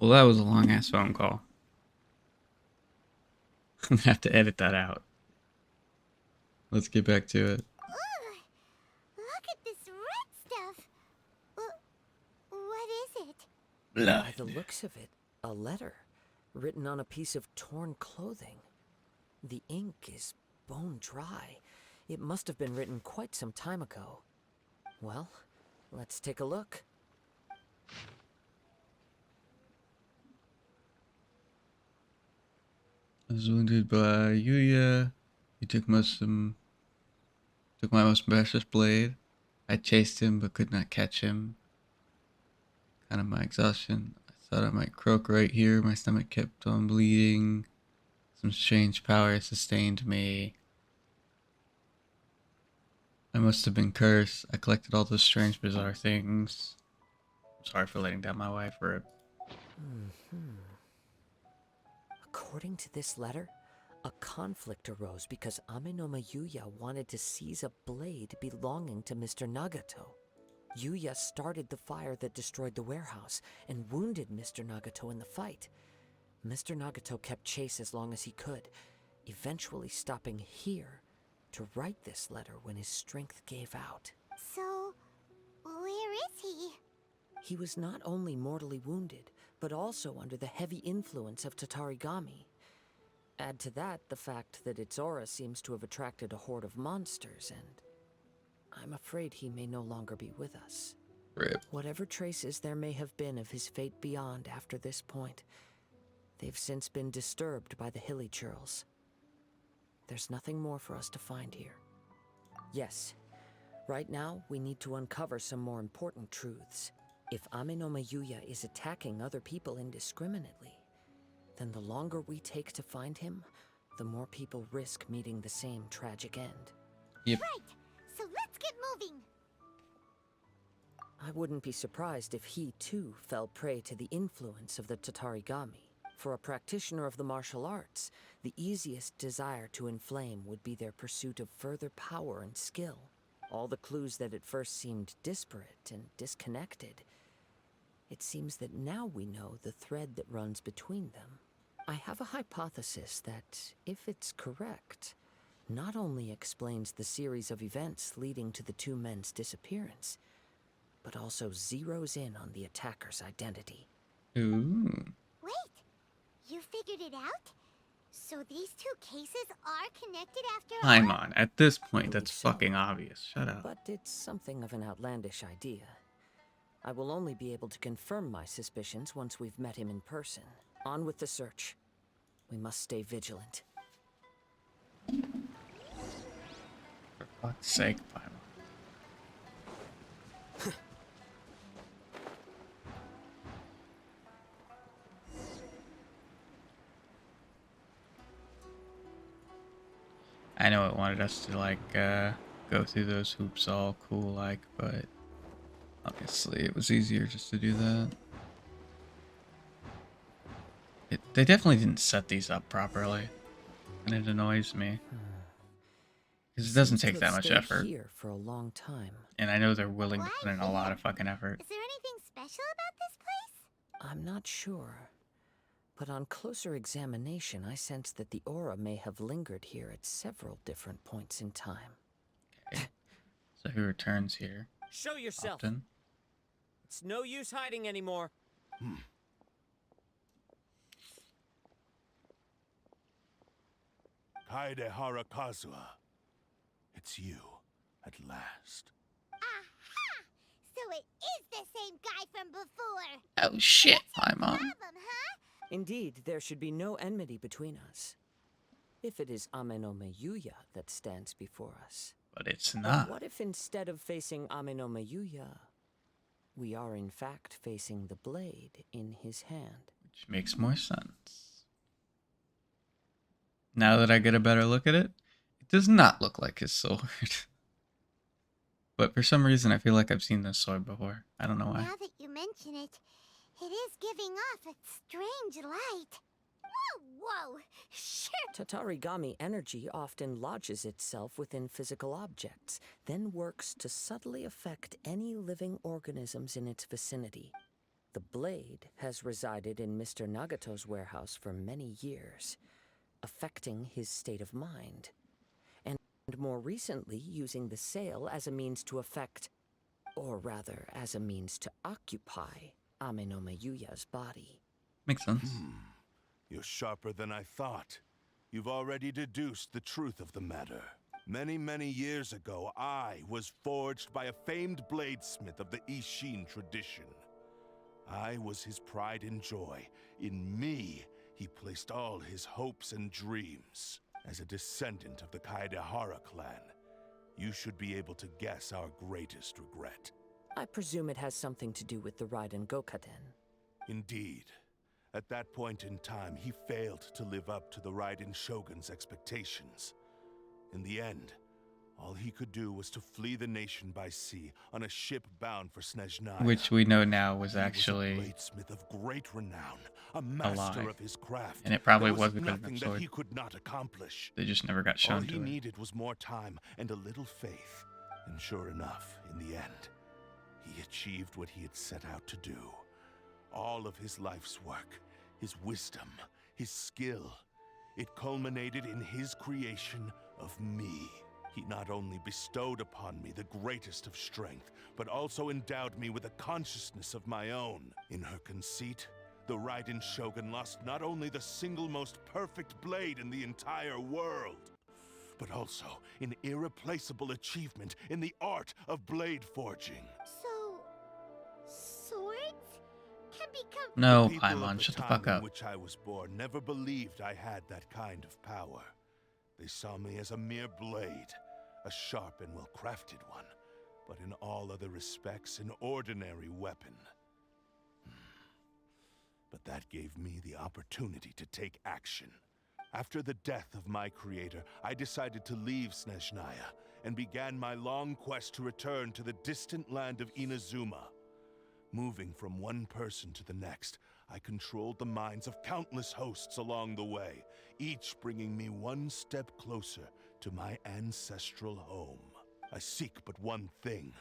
Well, that was a long ass phone call. I'm gonna have to edit that out. Let's get back to it. Ugh, look at this red stuff. What is it? By the Blood. looks of it, a letter written on a piece of torn clothing. The ink is bone dry. It must have been written quite some time ago. Well, let's take a look. I was wounded by Yuya. He took took my most precious blade. I chased him but could not catch him. Kind of my exhaustion. I thought I might croak right here. My stomach kept on bleeding. Some strange power sustained me. I must have been cursed. I collected all those strange, bizarre things. I'm sorry for letting down my wife for it. According to this letter, a conflict arose because Amenoma Yuya wanted to seize a blade belonging to Mr. Nagato. Yuya started the fire that destroyed the warehouse and wounded Mr. Nagato in the fight. Mr. Nagato kept chase as long as he could, eventually stopping here to write this letter when his strength gave out. So, where is he? He was not only mortally wounded, but also under the heavy influence of Tatarigami. Add to that the fact that its aura seems to have attracted a horde of monsters, and I'm afraid he may no longer be with us. Rip. Whatever traces there may have been of his fate beyond after this point, they've since been disturbed by the hilly churls. There's nothing more for us to find here. Yes, right now we need to uncover some more important truths. If Amenoma Yuya is attacking other people indiscriminately, then the longer we take to find him, the more people risk meeting the same tragic end. Yep. Right, so let's get moving. I wouldn't be surprised if he, too, fell prey to the influence of the Tatarigami. For a practitioner of the martial arts, the easiest desire to inflame would be their pursuit of further power and skill. All the clues that at first seemed disparate and disconnected, it seems that now we know the thread that runs between them. I have a hypothesis that, if it's correct, not only explains the series of events leading to the two men's disappearance, but also zeroes in on the attacker's identity. Ooh. Wait, you figured it out? So these two cases are connected after all? Paimon, at this point, I that's believe so. fucking obvious. Shut up. But it's something of an outlandish idea. I will only be able to confirm my suspicions once we've met him in person. On with the search. We must stay vigilant. For fuck's sake, Paimon. I know it wanted us to, like, go through those hoops all cool, like, but obviously it was easier just to do that. They definitely didn't set these up properly, and it annoys me. Because it doesn't Seems to take that have much stayed effort, here for a long time. and I know they're willing to Why put in a lot of fucking effort. Is there anything special about this place? I'm not sure. But on closer examination, I sense that the aura may have lingered here at several different points in time. Okay. So who returns here Show yourself. often? It's no use hiding anymore. Kaidehara Kazuha. It's you, at last. Aha! So it is the same guy from before. Oh shit, Paimon. Problem, huh? Indeed, there should be no enmity between us. If it is Amenoma Yuya that stands before us. But it's But not. what if instead of facing Amenoma Yuya, we are in fact facing the blade in his hand? Which makes more sense. Now that I get a better look at it, it does not look like his sword. But for some reason, I feel like I've seen this sword before. I don't know why. Now that you mention it, it is giving off a strange light. Whoa! Sure. Tatarigami energy often lodges itself within physical objects, then works to subtly affect any living organisms in its vicinity. The blade has resided in Mr. Nagato's warehouse for many years, affecting his state of mind, and more recently using the sale as a means to affect, or rather as a means to occupy, Amenoma Yuya's body. Makes sense. You're sharper than I thought. You've already deduced the truth of the matter. Many, many years ago, I was forged by a famed bladesmith of the Ishin tradition. I was his pride and joy. In me, he placed all his hopes and dreams. As a descendant of the Kaedehara clan, you should be able to guess our greatest regret. I presume it has something to do with the Raiden Gokaden. Indeed. At that point in time, he failed to live up to the Raiden Shogun's expectations. In the end, all he could do was to flee the nation by sea on a ship bound for Snezhnaya. Which we know now was He was actually a bladesmith of great renown, a master lie. of his craft. And it probably There was was because of nothing that that sword. he could not accomplish. They just never got All shown he to it. needed was more time and a little faith. And sure enough, in the end, he achieved what he had set out to do. All of his life's work, his wisdom, his skill, it culminated in his creation of me. He not only bestowed upon me the greatest of strength, but also endowed me with a consciousness of my own. In her conceit, the Raiden Shogun lost not only the single most perfect blade in the entire world, but also an irreplaceable achievement in the art of blade forging. So, swords can become. No, People of Paimon, the shut the time fuck in up. which I was born never believed I had that kind of power. They saw me as a mere blade, a sharp and well-crafted one, but in all other respects an ordinary weapon. But that gave me the opportunity to take action. After the death of my creator, I decided to leave Snezhnaya and began my long quest to return to the distant land of Inazuma. Moving from one person to the next, I controlled the minds of countless hosts along the way, each bringing me one step closer to my ancestral home. I seek but one thing: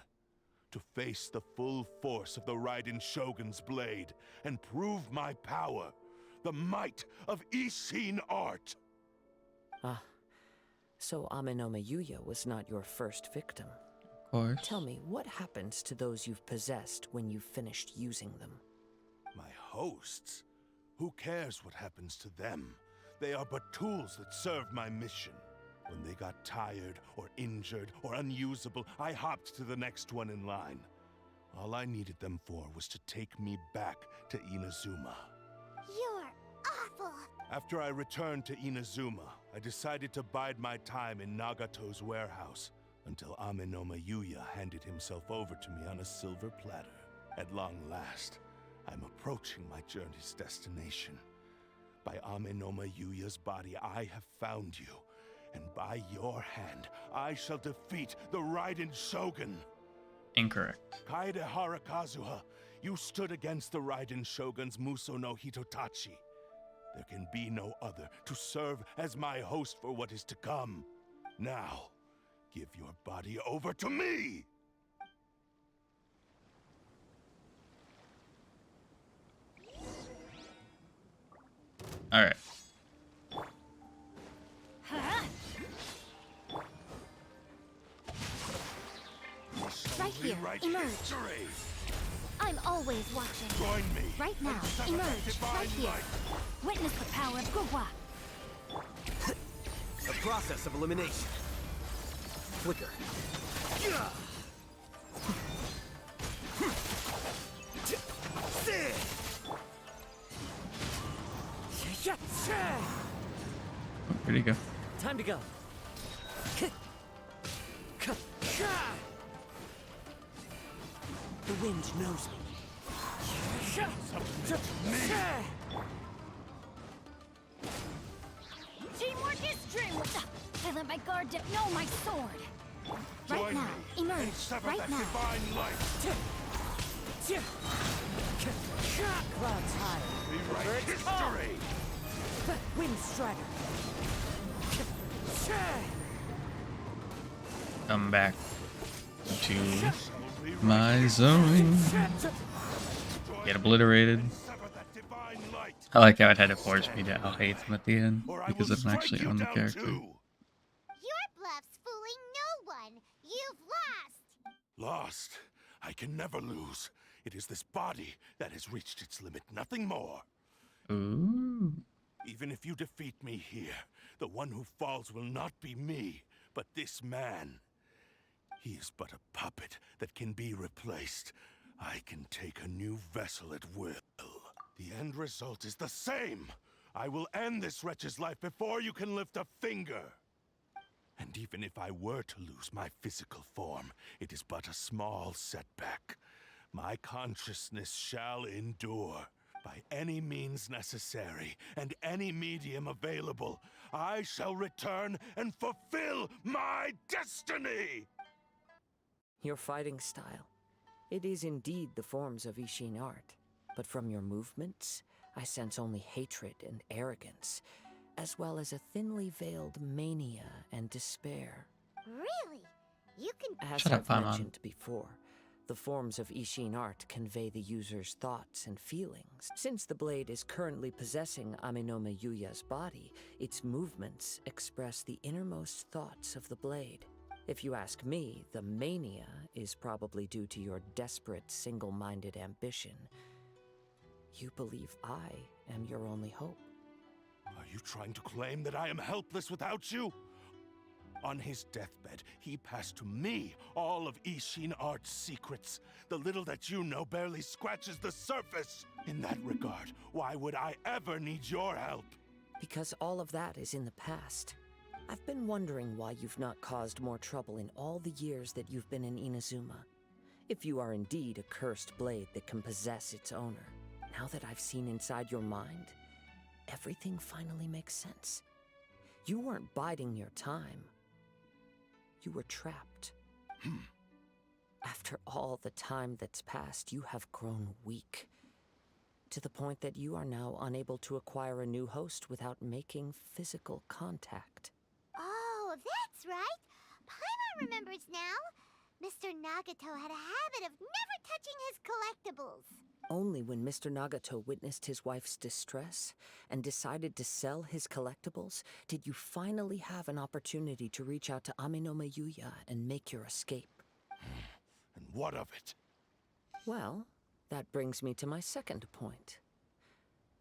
to face the full force of the Raiden Shogun's blade and prove my power, the might of Ishin art. Ah, so Amenoma Yuya was not your first victim. Of course. Tell me, what happens to those you've possessed when you've finished using them? My hosts? Who cares what happens to them? They are but tools that serve my mission. When they got tired, or injured, or unusable, I hopped to the next one in line. All I needed them for was to take me back to Inazuma. You're awful. After I returned to Inazuma, I decided to bide my time in Nagato's warehouse until Amenoma Yuya handed himself over to me on a silver platter. At long last, I'm approaching my journey's destination. By Amenoma Yuya's body, I have found you. And by your hand, I shall defeat the Raiden Shogun. Incorrect. Kaedehara Kazuha, you stood against the Raiden Shogun's Muso no Hitotachi. There can be no other to serve as my host for what is to come. Now, give your body over to me! Alright. Right here, emerge. History. I'm always watching. Join me. Right now, and sever that emerge. divine Right here. light. Witness the power of Gugwa. A process of elimination. Flicker. Where'd he go? Time to go. The wind knows me. Teamwork is strength. I let my guard dip know my sword. Right Join now, me emerge. and sever Right that now. divine light. Clouds high. Rewrite history. Wind strider. Come back to Shall rewrite my zone. Join get obliterated. I like how it had to force me to Alhaitham at the end, because I don't actually own the character. Your bluff's fooling no one. You've lost. Lost? I can never lose. It is this body that has reached its limit, nothing more. Ooh. Even if you defeat me here, the one who falls will not be me, but this man. He is but a puppet that can be replaced. I can take a new vessel at will. The end result is the same. I will end this wretch's life before you can lift a finger. And even if I were to lose my physical form, it is but a small setback. My consciousness shall endure. By any means necessary, and any medium available, I shall return and fulfill my destiny! Your fighting style. It is indeed the forms of Ishin art, but from your movements, I sense only hatred and arrogance, as well as a thinly veiled mania and despair. Really? You can... As Shut up, I've Paimon. mentioned before, the forms of Ishin art convey the user's thoughts and feelings. Since the blade is currently possessing Aminome Yuya's body, its movements express the innermost thoughts of the blade. If you ask me, the mania is probably due to your desperate, single-minded ambition. You believe I am your only hope. Are you trying to claim that I am helpless without you? On his deathbed, he passed to me all of Ishin Art's secrets. The little that you know barely scratches the surface. In that regard, why would I ever need your help? Because all of that is in the past. I've been wondering why you've not caused more trouble in all the years that you've been in Inazuma. If you are indeed a cursed blade that can possess its owner. Now that I've seen inside your mind, everything finally makes sense. You weren't biding your time. You were trapped. After all the time that's passed, you have grown weak. To the point that you are now unable to acquire a new host without making physical contact. Oh, that's right. Paimon remembers now. Mr. Nagato had a habit of never touching his collectibles. Only when Mr. Nagato witnessed his wife's distress and decided to sell his collectibles did you finally have an opportunity to reach out to Aminome Yuya and make your escape. And what of it? Well, that brings me to my second point.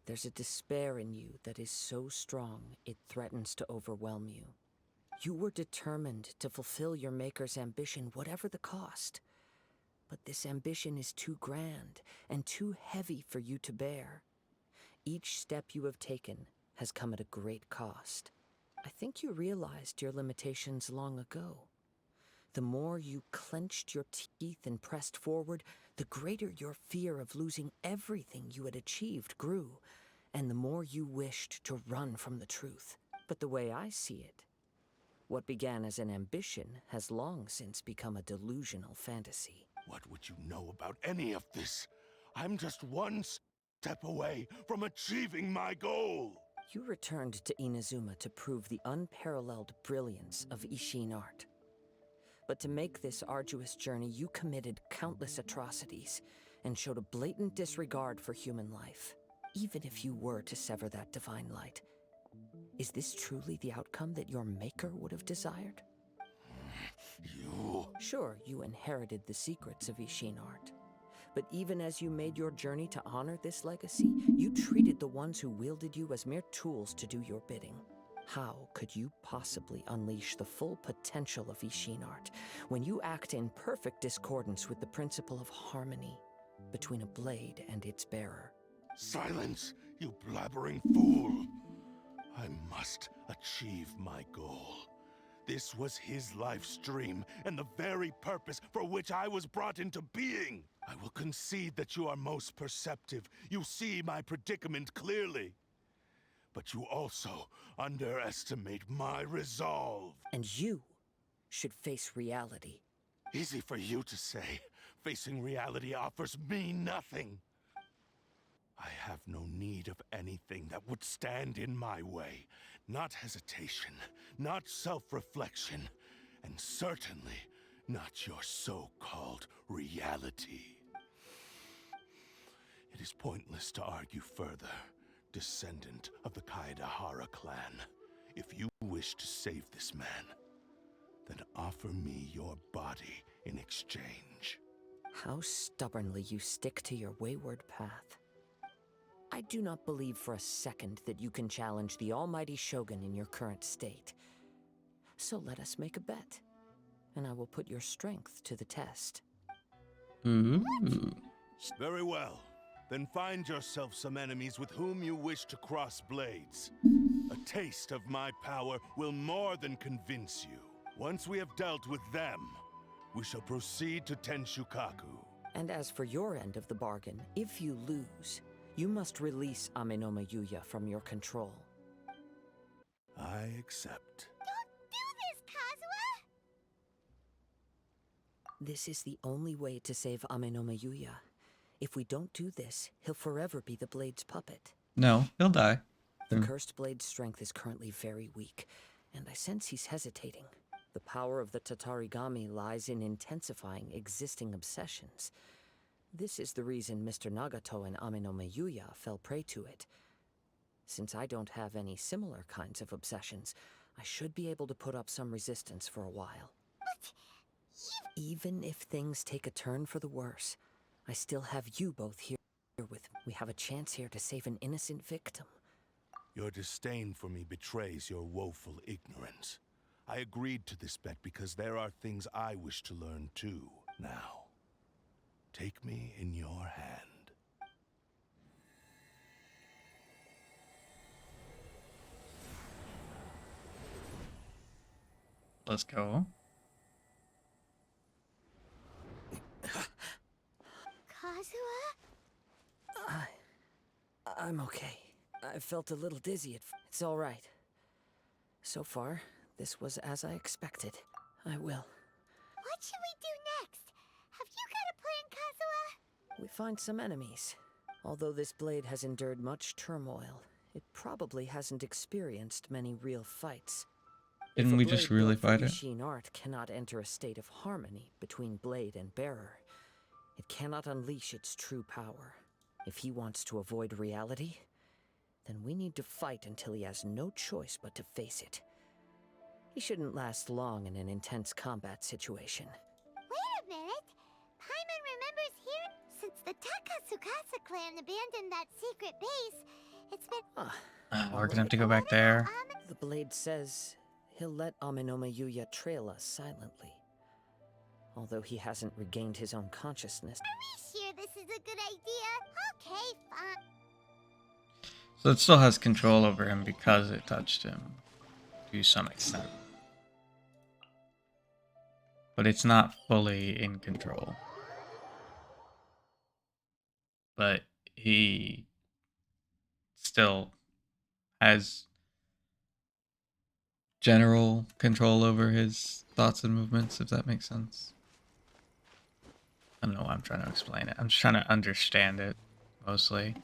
There's a despair in you that is so strong it threatens to overwhelm you. You were determined to fulfill your maker's ambition, whatever the cost. But this ambition is too grand and too heavy for you to bear. Each step you have taken has come at a great cost. I think you realized your limitations long ago. The more you clenched your teeth and pressed forward, the greater your fear of losing everything you had achieved grew, and the more you wished to run from the truth. But the way I see it, what began as an ambition has long since become a delusional fantasy. What would you know about any of this? I'm just one step away from achieving my goal. You returned to Inazuma to prove the unparalleled brilliance of Ishin art. But to make this arduous journey, you committed countless atrocities and showed a blatant disregard for human life. Even if you were to sever that divine light, is this truly the outcome that your maker would have desired? You... Sure, you inherited the secrets of Ishin art. But even as you made your journey to honor this legacy, you treated the ones who wielded you as mere tools to do your bidding. How could you possibly unleash the full potential of Ishin art when you act in perfect discordance with the principle of harmony between a blade and its bearer? Silence, you blabbering fool! I must achieve my goal. This was his life's dream, and the very purpose for which I was brought into being. I will concede that you are most perceptive. You see my predicament clearly. But you also underestimate my resolve. And you should face reality. Easy for you to say. Facing reality offers me nothing. I have no need of anything that would stand in my way. Not hesitation, not self-reflection, and certainly not your so-called reality. It It is pointless to argue further, descendant of the Kaedahara clan. If you wish to save this man, then offer me your body in exchange. How stubbornly you stick to your wayward path. I do not believe for a second that you can challenge the almighty Shogun in your current state. So let us make a bet, and I will put your strength to the test. Ooh. Very well. Then find yourself some enemies with whom you wish to cross blades. A taste of my power will more than convince you. Once we have dealt with them, we shall proceed to Tenshukaku. And as for your end of the bargain, if you lose, you must release Amenoma Yuya from your control. I accept. Don't do this, Kazuha! This is the only way to save Amenoma Yuya. If we don't do this, he'll forever be the Blade's puppet. No, he'll die. The cursed Blade's strength is currently very weak, and I sense he's hesitating. The power of the Tatarigami lies in intensifying existing obsessions. This is the reason Mr. Nagato and Amenoma Yuya fell prey to it. Since I don't have any similar kinds of obsessions, I should be able to put up some resistance for a while. But Even if things take a turn for the worse, I still have you both here with me. We have a chance here to save an innocent victim. Your disdain for me betrays your woeful ignorance. I agreed to this bet because there are things I wish to learn too. Now, take me in your hand. Let's go. Kazuha? I'm okay. I felt a little dizzy. It's all right. So far, this was as I expected. I will. What should we do next? Have you got a plan, Kazuha? We find some enemies. Although this blade has endured much turmoil, it probably hasn't experienced many real fights. Didn't we just really fight it? Machine art cannot enter a state of harmony between blade and bearer. It cannot unleash its true power. If he wants to avoid reality, then we need to fight until he has no choice but to face it. He shouldn't last long in an intense combat situation. Wait a minute. Paimon remembers here since the Takasukasa clan abandoned that secret base. It's been... We're gonna have to go back there. The blade says he'll let Amenoma Yuya trail us silently. Although he hasn't regained his own consciousness. Are we sure this is a good idea? Okay, fine. So it still has control over him because it touched him to some extent. But it's not fully in control. But he still has general control over his thoughts and movements, if that makes sense. I don't know why I'm trying to explain it. I'm just trying to understand it, mostly.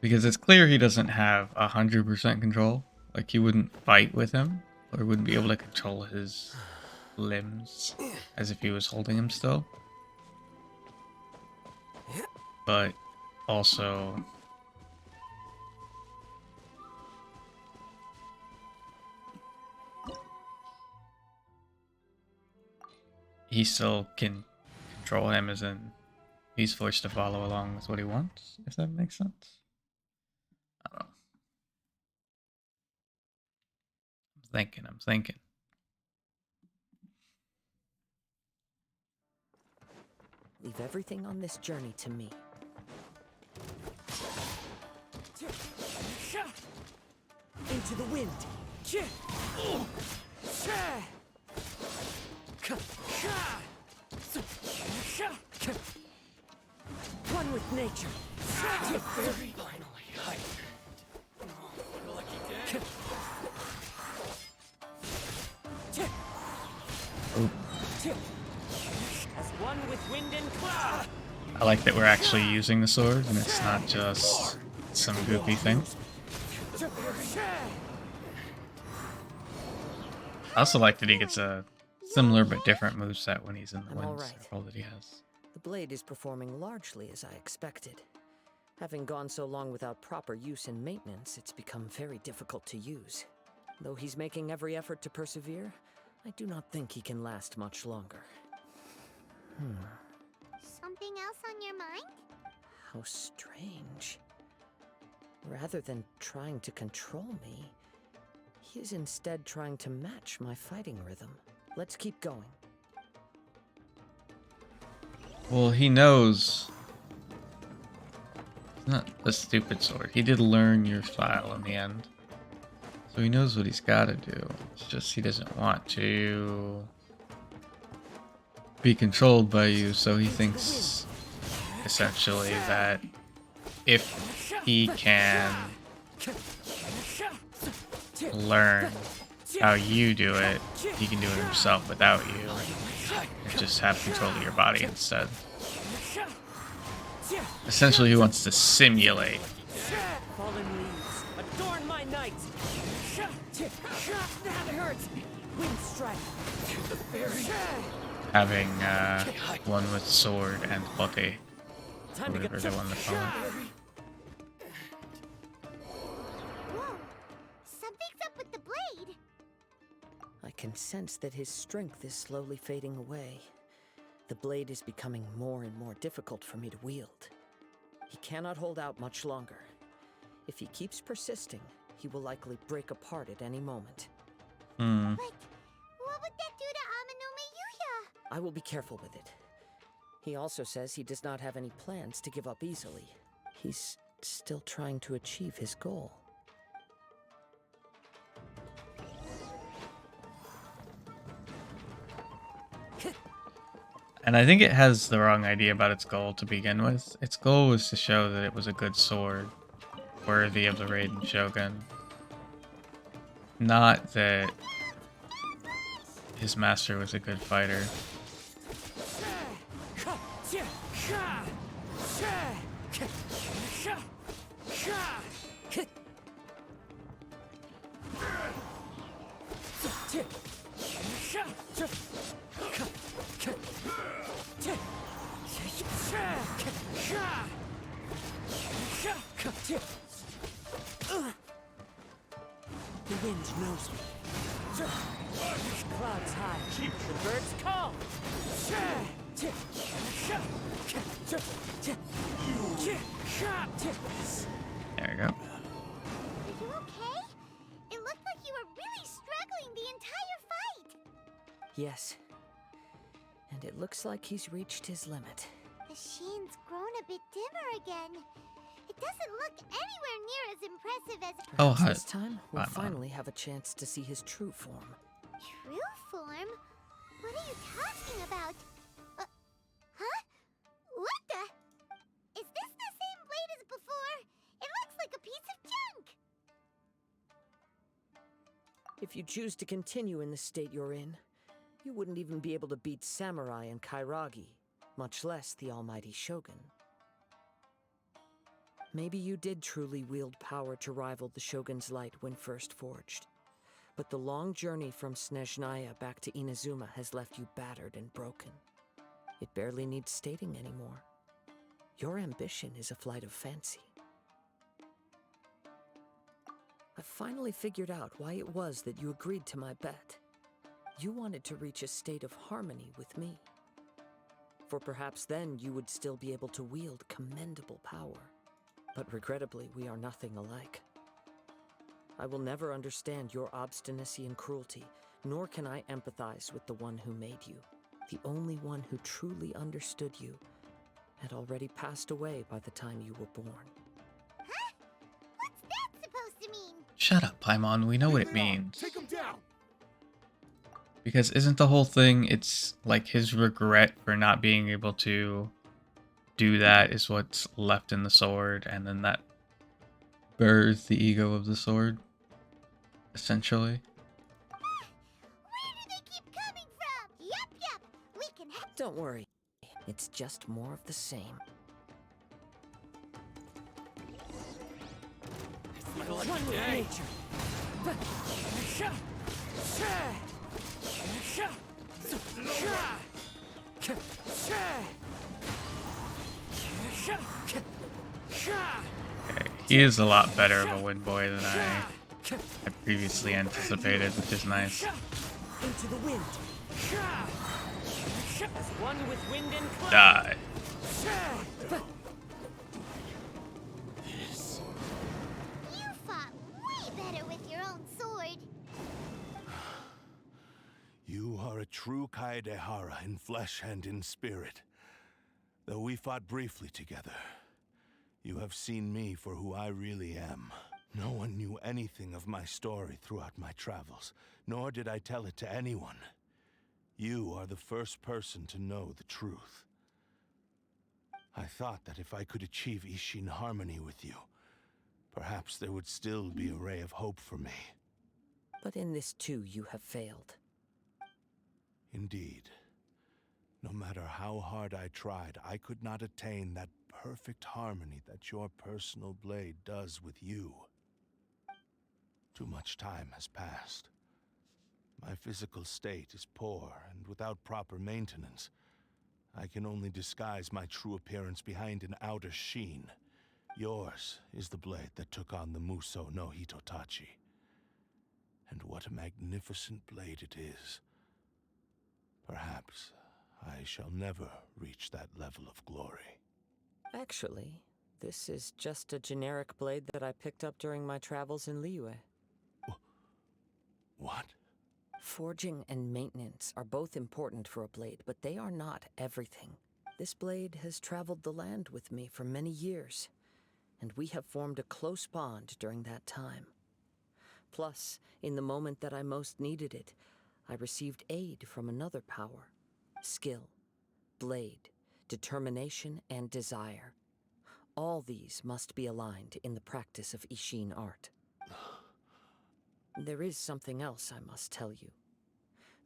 Because it's clear he doesn't have 100% control. Like, he wouldn't fight with him, or wouldn't be able to control his limbs as if he was holding him still. But also... he still can control him, as in he's forced to follow along with what he wants, if that makes sense. I don't know. I'm thinking. Leave everything on this journey to me. Into the wind. One with nature. Finally, I As one with wind and cloud. I like that we're actually using the sword, and it's not just some goofy thing. I also like that he gets a similar but different moveset when he's in the wind circle that he has. The blade is performing largely as I expected. Having gone so long without proper use and maintenance, it's become very difficult to use. Though he's making every effort to persevere, I do not think he can last much longer. Something else on your mind? How strange. Rather than trying to control me, he is instead trying to match my fighting rhythm. Let's keep going. Well, he knows. It's not a stupid sword. He did learn your style in the end. So he knows what he's got to do. It's just he doesn't want to be controlled by you, so he thinks essentially that if he can learn how you do it, he can do it himself without you. And just have control of your body instead. Essentially, he wants to simulate Fallen leaves, adorn my night. That hurts. Wind strike. having one with sword and body. Time to get Whatever they want to call it. Whoa! Something's up with the blade. I can sense that his strength is slowly fading away. The blade is becoming more and more difficult for me to wield. He cannot hold out much longer. If he keeps persisting, he will likely break apart at any moment. But what would that do to Amanome Yuya? I will be careful with it. He also says he does not have any plans to give up easily. He's still trying to achieve his goal. And I think it has the wrong idea about its goal to begin with. Its goal was to show that it was a good sword, worthy of the Raiden Shogun. Not that his master was a good fighter. The wind knows me. Clouds high, the birds call. There we go. Are you okay? It looked like you were really struggling the entire fight. Yes. And it looks like he's reached his limit. The sheen's grown a bit dimmer again. It doesn't look anywhere near as impressive as Oh, Perhaps hi. this time, we'll Hi, Mom. finally have a chance to see his true form. true form. What are you talking about? Huh? What the? Is this the same blade as before? It looks like a piece of junk. If you choose to continue in the state you're in, you wouldn't even be able to beat Samurai and Kairagi, much less the almighty Shogun. Maybe you did truly wield power to rival the Shogun's light when first forged. But the long journey from Snezhnaya back to Inazuma has left you battered and broken. It barely needs stating anymore. Your ambition is a flight of fancy. I finally figured out why it was that you agreed to my bet. You wanted to reach a state of harmony with me. For perhaps then you would still be able to wield commendable power. But regrettably, we are nothing alike. I will never understand your obstinacy and cruelty, nor can I empathize with the one who made you. The only one who truly understood you had already passed away by the time you were born. Huh? What's that supposed to mean? Shut up, Paimon. We know what it means. Take him down! Because isn't the whole thing, it's like his regret for not being able to do that is what's left in the sword, and then that birthed the ego of the sword, essentially. Where do they keep coming from? Yup. We can have. Don't worry, it's just more of the same. One with nature. Okay, he is a lot better of a wind boy than I had previously anticipated, which is nice. Into the wind. As one with wind and cloud. Die. You fought way better with your own sword. You are a true Kaedehara in flesh and in spirit. Though we fought briefly together, you have seen me for who I really am. No one knew anything of my story throughout my travels, nor did I tell it to anyone. You are the first person to know the truth. I thought that if I could achieve Ishin harmony with you, perhaps there would still be a ray of hope for me. But in this too, you have failed. Indeed. No matter how hard I tried, I could not attain that perfect harmony that your personal blade does with you. Too much time has passed. My physical state is poor, and without proper maintenance, I can only disguise my true appearance behind an outer sheen. Yours is the blade that took on the Muso no Hitotachi. And what a magnificent blade it is. Perhaps I shall never reach that level of glory. Actually, this is just a generic blade that I picked up during my travels in Liyue. What? Forging and maintenance are both important for a blade, but they are not everything. This blade has traveled the land with me for many years, and we have formed a close bond during that time. Plus, in the moment that I most needed it, I received aid from another power. Skill, blade, determination, and desire. All these must be aligned in the practice of Ishin art. There is something else I must tell you.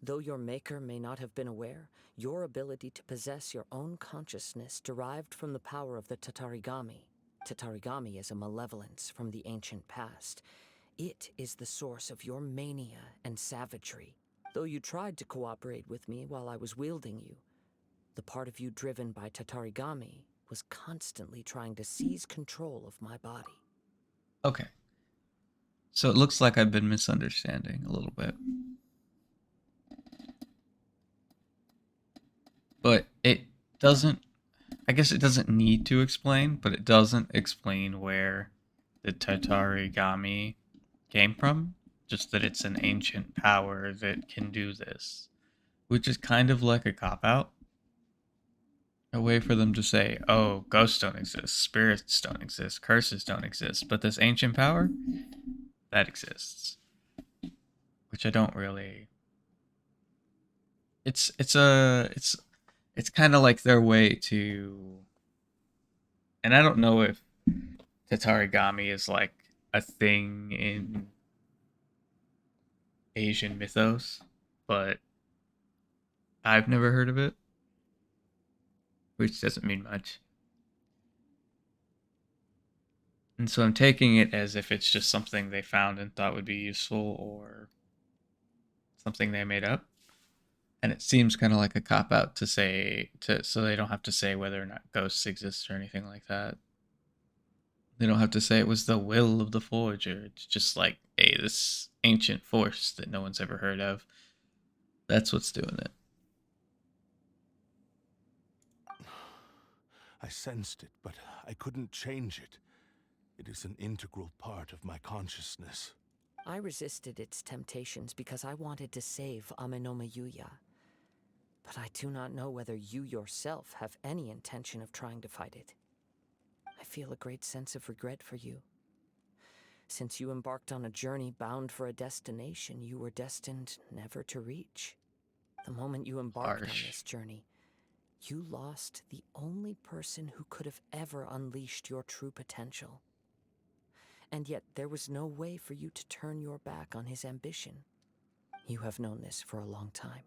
Though your maker may not have been aware, your ability to possess your own consciousness derived from the power of the Tatarigami. Tatarigami is a malevolence from the ancient past. It is the source of your mania and savagery. Though you tried to cooperate with me while I was wielding you, the part of you driven by Tatarigami was constantly trying to seize control of my body. Okay. So it looks like I've been misunderstanding a little bit. But it doesn't, I guess it doesn't need to explain, but it doesn't explain where the Tatarigami came from. Just that it's an ancient power that can do this. Which is kind of like a cop-out. A way for them to say, oh, ghosts don't exist, spirits don't exist, curses don't exist, but this ancient power, that exists. Which I don't really... It's kind of like their way to... And I don't know if Tatarigami is like a thing in Asian mythos, but I've never heard of it, which doesn't mean much. And so I'm taking it as if it's just something they found and thought would be useful, or something they made up. And it seems kind of like a cop-out to say, so they don't have to say whether or not ghosts exist or anything like that. They don't have to say it was the will of the forger. It's just like, hey, this ancient force that no one's ever heard of. That's what's doing it. I sensed it, but I couldn't change it. It is an integral part of my consciousness. I resisted its temptations because I wanted to save Amenoma Yuya. But I do not know whether you yourself have any intention of trying to fight it. I feel a great sense of regret for you. Since you embarked on a journey bound for a destination you were destined never to reach. The moment you embarked on this journey, you lost the only person who could have ever unleashed your true potential. And yet there was no way for you to turn your back on his ambition. You have known this for a long time.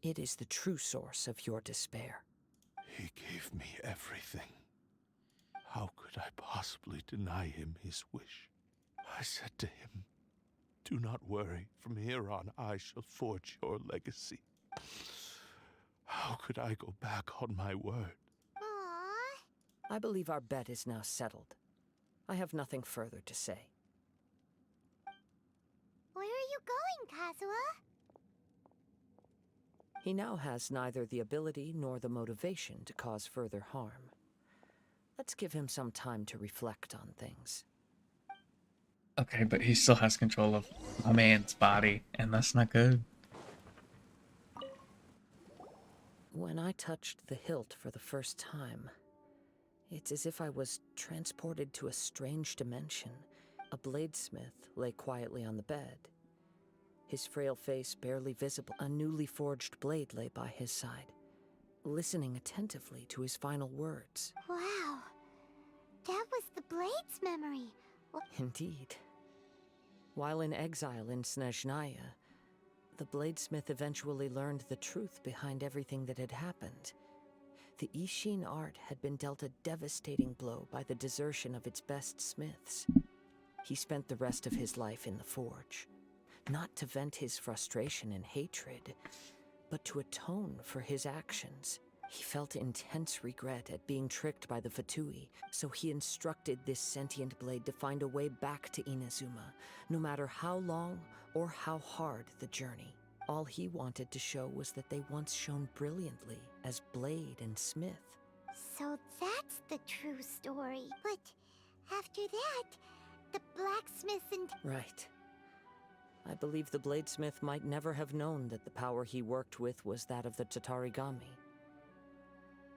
It is the true source of your despair. He gave me everything. How could I possibly deny him his wish? I said to him, do not worry, from here on I shall forge your legacy. How could I go back on my word? Aww. I believe our bet is now settled. I have nothing further to say. Where are you going, Kazuha? He now has neither the ability nor the motivation to cause further harm. Let's give him some time to reflect on things. Okay, but he still has control of my man's body, and that's not good. When I touched the hilt for the first time, it's as if I was transported to a strange dimension. A bladesmith lay quietly on the bed. His frail face barely visible. A newly forged blade lay by his side, listening attentively to his final words. Wow. That was the Blade's memory. Indeed. While in exile in Snezhnaya, the bladesmith eventually learned the truth behind everything that had happened. The Ishin art had been dealt a devastating blow by the desertion of its best smiths. He spent the rest of his life in the forge, not to vent his frustration and hatred, but to atone for his actions. He felt intense regret at being tricked by the Fatui, so he instructed this sentient blade to find a way back to Inazuma, no matter how long or how hard the journey. All he wanted to show was that they once shone brilliantly as blade and smith. So that's the true story. But after that, the blacksmith and... Right. I believe the bladesmith might never have known that the power he worked with was that of the Tatarigami.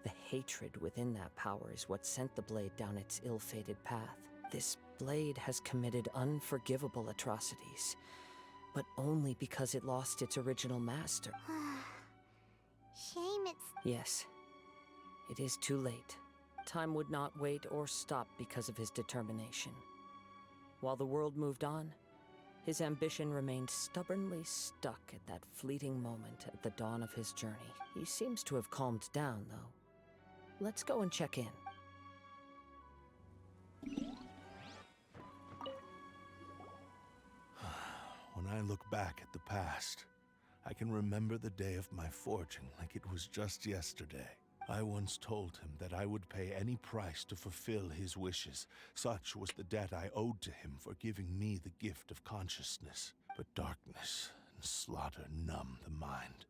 The hatred within that power is what sent the blade down its ill-fated path. This blade has committed unforgivable atrocities, but only because it lost its original master. Shame it's... Yes, it is too late. Time would not wait or stop because of his determination. While the world moved on, his ambition remained stubbornly stuck at that fleeting moment at the dawn of his journey. He seems to have calmed down, though. Let's go and check in. When I look back at the past, I can remember the day of my forging like it was just yesterday. I once told him that I would pay any price to fulfill his wishes. Such was the debt I owed to him for giving me the gift of consciousness. But darkness and slaughter numb the mind.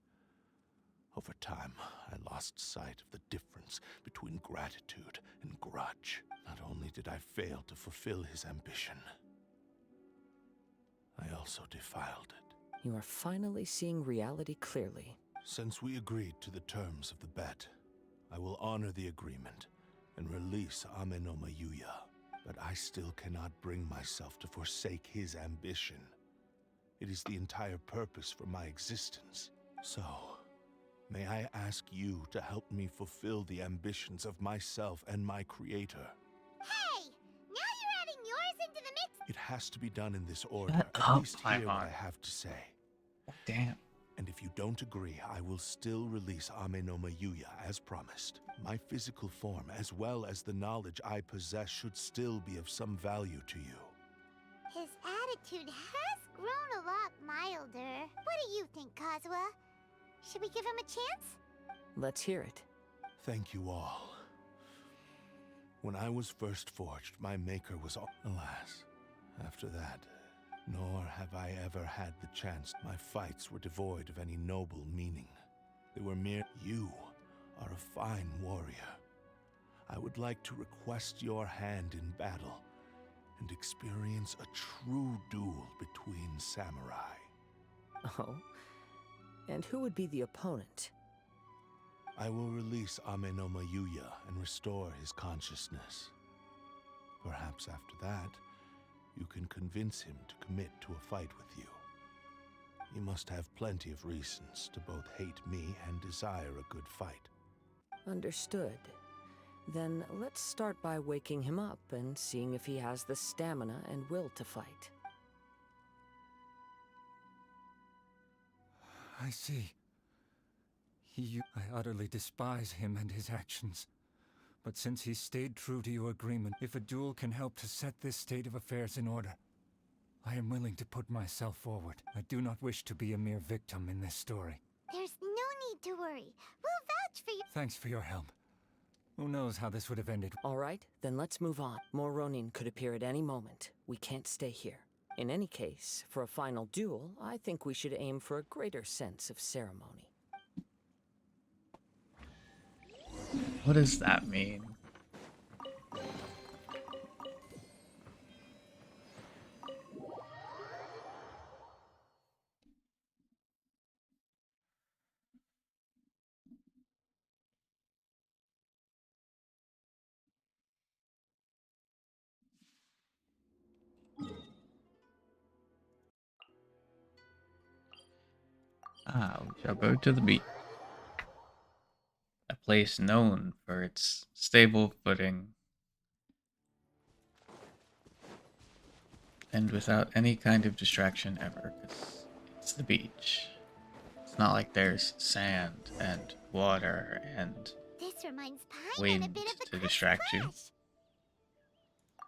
Over time, I lost sight of the difference between gratitude and grudge. Not only did I fail to fulfill his ambition, I also defiled it. You are finally seeing reality clearly. Since we agreed to the terms of the bet, I will honor the agreement and release Ame no Mayuya. But I still cannot bring myself to forsake his ambition. It is the entire purpose for my existence. So, may I ask you to help me fulfill the ambitions of myself and my creator? Hey! Now you're adding yours into the mix! It has to be done in this order. Shut At up, least hear what Paimon. I have to say. Damn. And if you don't agree, I will still release Ame no Mayuya as promised. My physical form, as well as the knowledge I possess, should still be of some value to you. His attitude has grown a lot milder. What do you think, Kazuha? Should we give him a chance? Let's hear it. Thank you all. When I was first forged, my maker was alas. After that, nor have I ever had the chance. My fights were devoid of any noble meaning. They were mere... You are a fine warrior. I would like to request your hand in battle and experience a true duel between samurai. Oh? And who would be the opponent? I will release Ame no Mayuya and restore his consciousness. Perhaps after that, you can convince him to commit to a fight with you. You must have plenty of reasons to both hate me and desire a good fight. Understood. Then let's start by waking him up and seeing if he has the stamina and will to fight. I see. I utterly despise him and his actions. But since he stayed true to your agreement, if a duel can help to set this state of affairs in order, I am willing to put myself forward. I do not wish to be a mere victim in this story. There's no need to worry. We'll vouch for you. Thanks for your help. Who knows how this would have ended? All right, then let's move on. More Ronin could appear at any moment. We can't stay here. In any case, for a final duel, I think we should aim for a greater sense of ceremony. What does that mean? Ah, we shall go to the beach. A place known for its stable footing and without any kind of distraction ever, because it's the beach. It's not like there's sand and water and This reminds Paimon a wind bit of the to distract you. crash.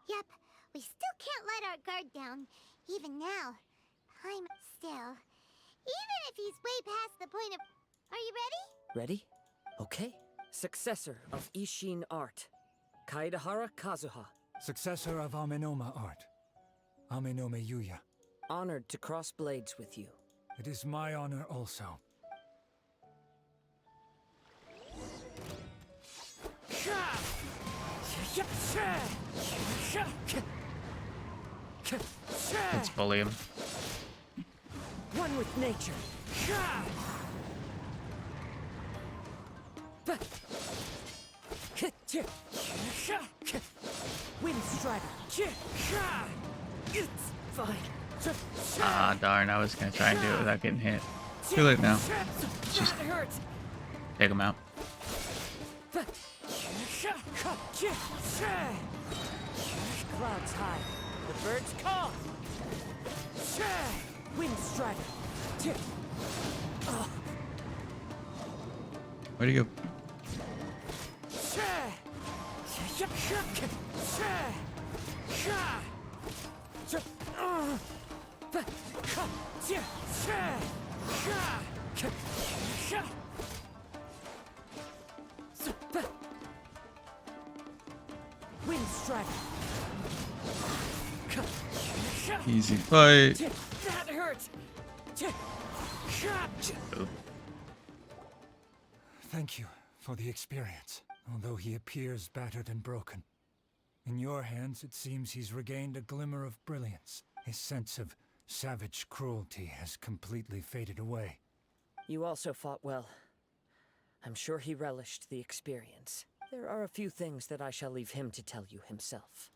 Yep, we still can't let our guard down, even now. I'm still. Even if he's way past the point of... Are you ready? Ready? Okay. Successor of Ishin art. Kaedahara Kazuha. Successor of Amenoma art. Amenome Yuya. Honored to cross blades with you. It is my honor also. Let's bully him. One with nature. Wind strider. It's fine. Ah, darn, I was gonna try and do it without getting hit. Too late now. Just take him out. Clouds high. The birds call. Wind strider. Where'd he go? Wind strider. Easy fight. That hurts. Oh. Thank you for the experience, although he appears battered and broken. In your hands, it seems he's regained a glimmer of brilliance. His sense of savage cruelty has completely faded away. You also fought well. I'm sure he relished the experience. There are a few things that I shall leave him to tell you himself.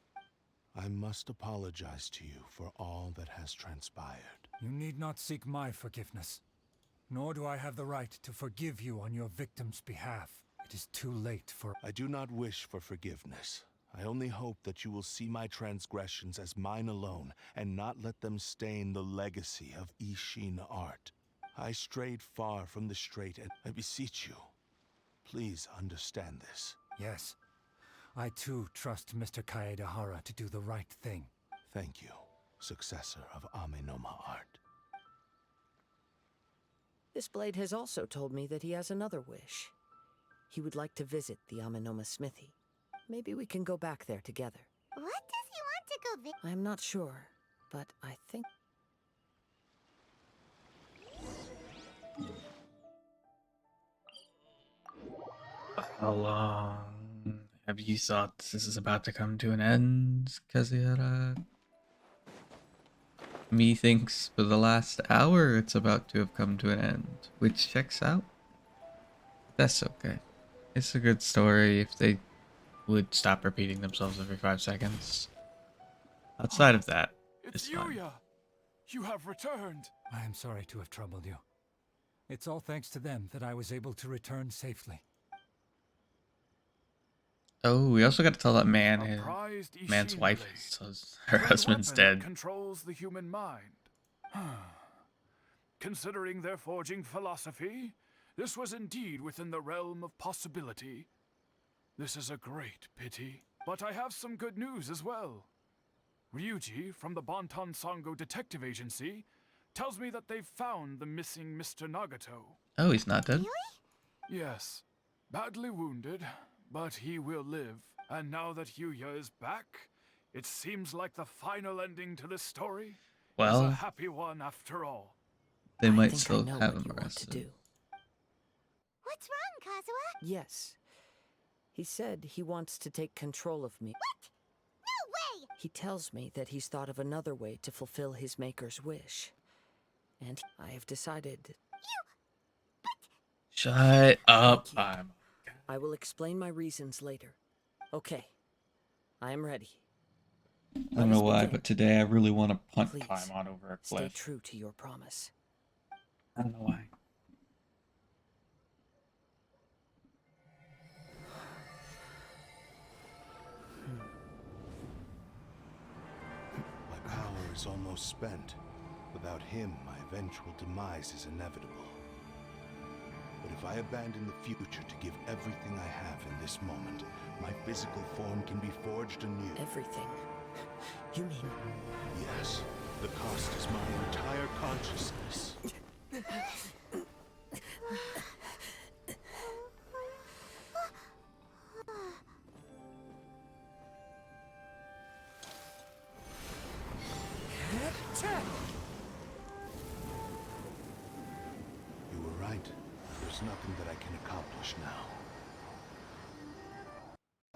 I must apologize to you for all that has transpired. You need not seek my forgiveness. Nor do I have the right to forgive you on your victim's behalf. It is too late for... I do not wish for forgiveness. I only hope that you will see my transgressions as mine alone, and not let them stain the legacy of Ishin art. I strayed far from the straight, and I beseech you, please understand this. Yes. I too trust Mr. Kaedahara to do the right thing. Thank you, successor of Amenoma art. This blade has also told me that he has another wish. He would like to visit the Amenoma smithy. Maybe we can go back there together. What does he want to go visit? I'm not sure, but I think... How long have you thought this is about to come to an end, Kazuhara? Methinks for the last hour it's about to have come to an end, which checks out. That's okay. It's a good story if they would stop repeating themselves every 5 seconds. Outside of that, It's fine. Yuya! You have returned! I am sorry to have troubled you. It's all thanks to them that I was able to return safely. Oh, we also got to tell that man, A prized man's Ishin wife, blade. so her What husband's weapon dead. controls the human mind. Considering their forging philosophy, this was indeed within the realm of possibility. This is a great pity. But I have some good news as well. Ryuji, from the Bonton Sango Detective Agency, tells me that they've found the missing Mr. Nagato. Oh, he's not dead? Yes. Badly wounded, But he will live, and now that Yuya is back, it seems like the final ending to this story is a Well, happy one after all. they I might think I still know have what him you want to arrested. do. What's wrong, Kazuha? Yes. He said he wants to take control of me. What? No way! He tells me that he's thought of another way to fulfill his maker's wish. And I have decided... Shut up. Thank you. I will explain my reasons later. Okay. I am ready. I don't know why, but today I really want to punt Please, Paimon over a stay cliff. true to your promise. I don't know why. My power is almost spent. Without him, my eventual demise is inevitable. But if I abandon the future to give everything I have in this moment, my physical form can be forged anew. Everything? You mean... Yes. The cost is my entire consciousness. You were right. There's nothing that I can accomplish now.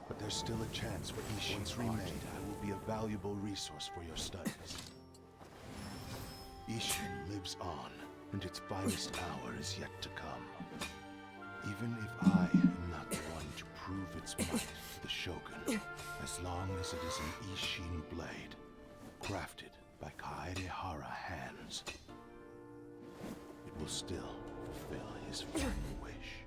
But there's still a chance for Ishin. Once remade, I will be a valuable resource for your studies. Ishin lives on, and its finest hour is yet to come. Even if I am not the one to prove its might to the Shogun, as long as it is an Ishin blade, crafted by Kaedehara hands, it will still fulfill his final wish.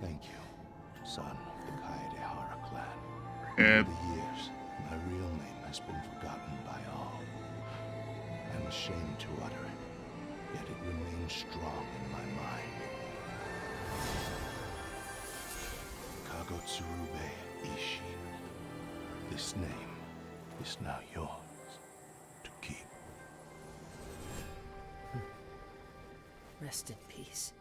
Thank you, son of the Kaedehara clan. Over the years, my real name has been forgotten by all. I'm ashamed to utter it, yet it remains strong in my mind. Kagotsurube Ishin. This name is now yours to keep. Rest in peace.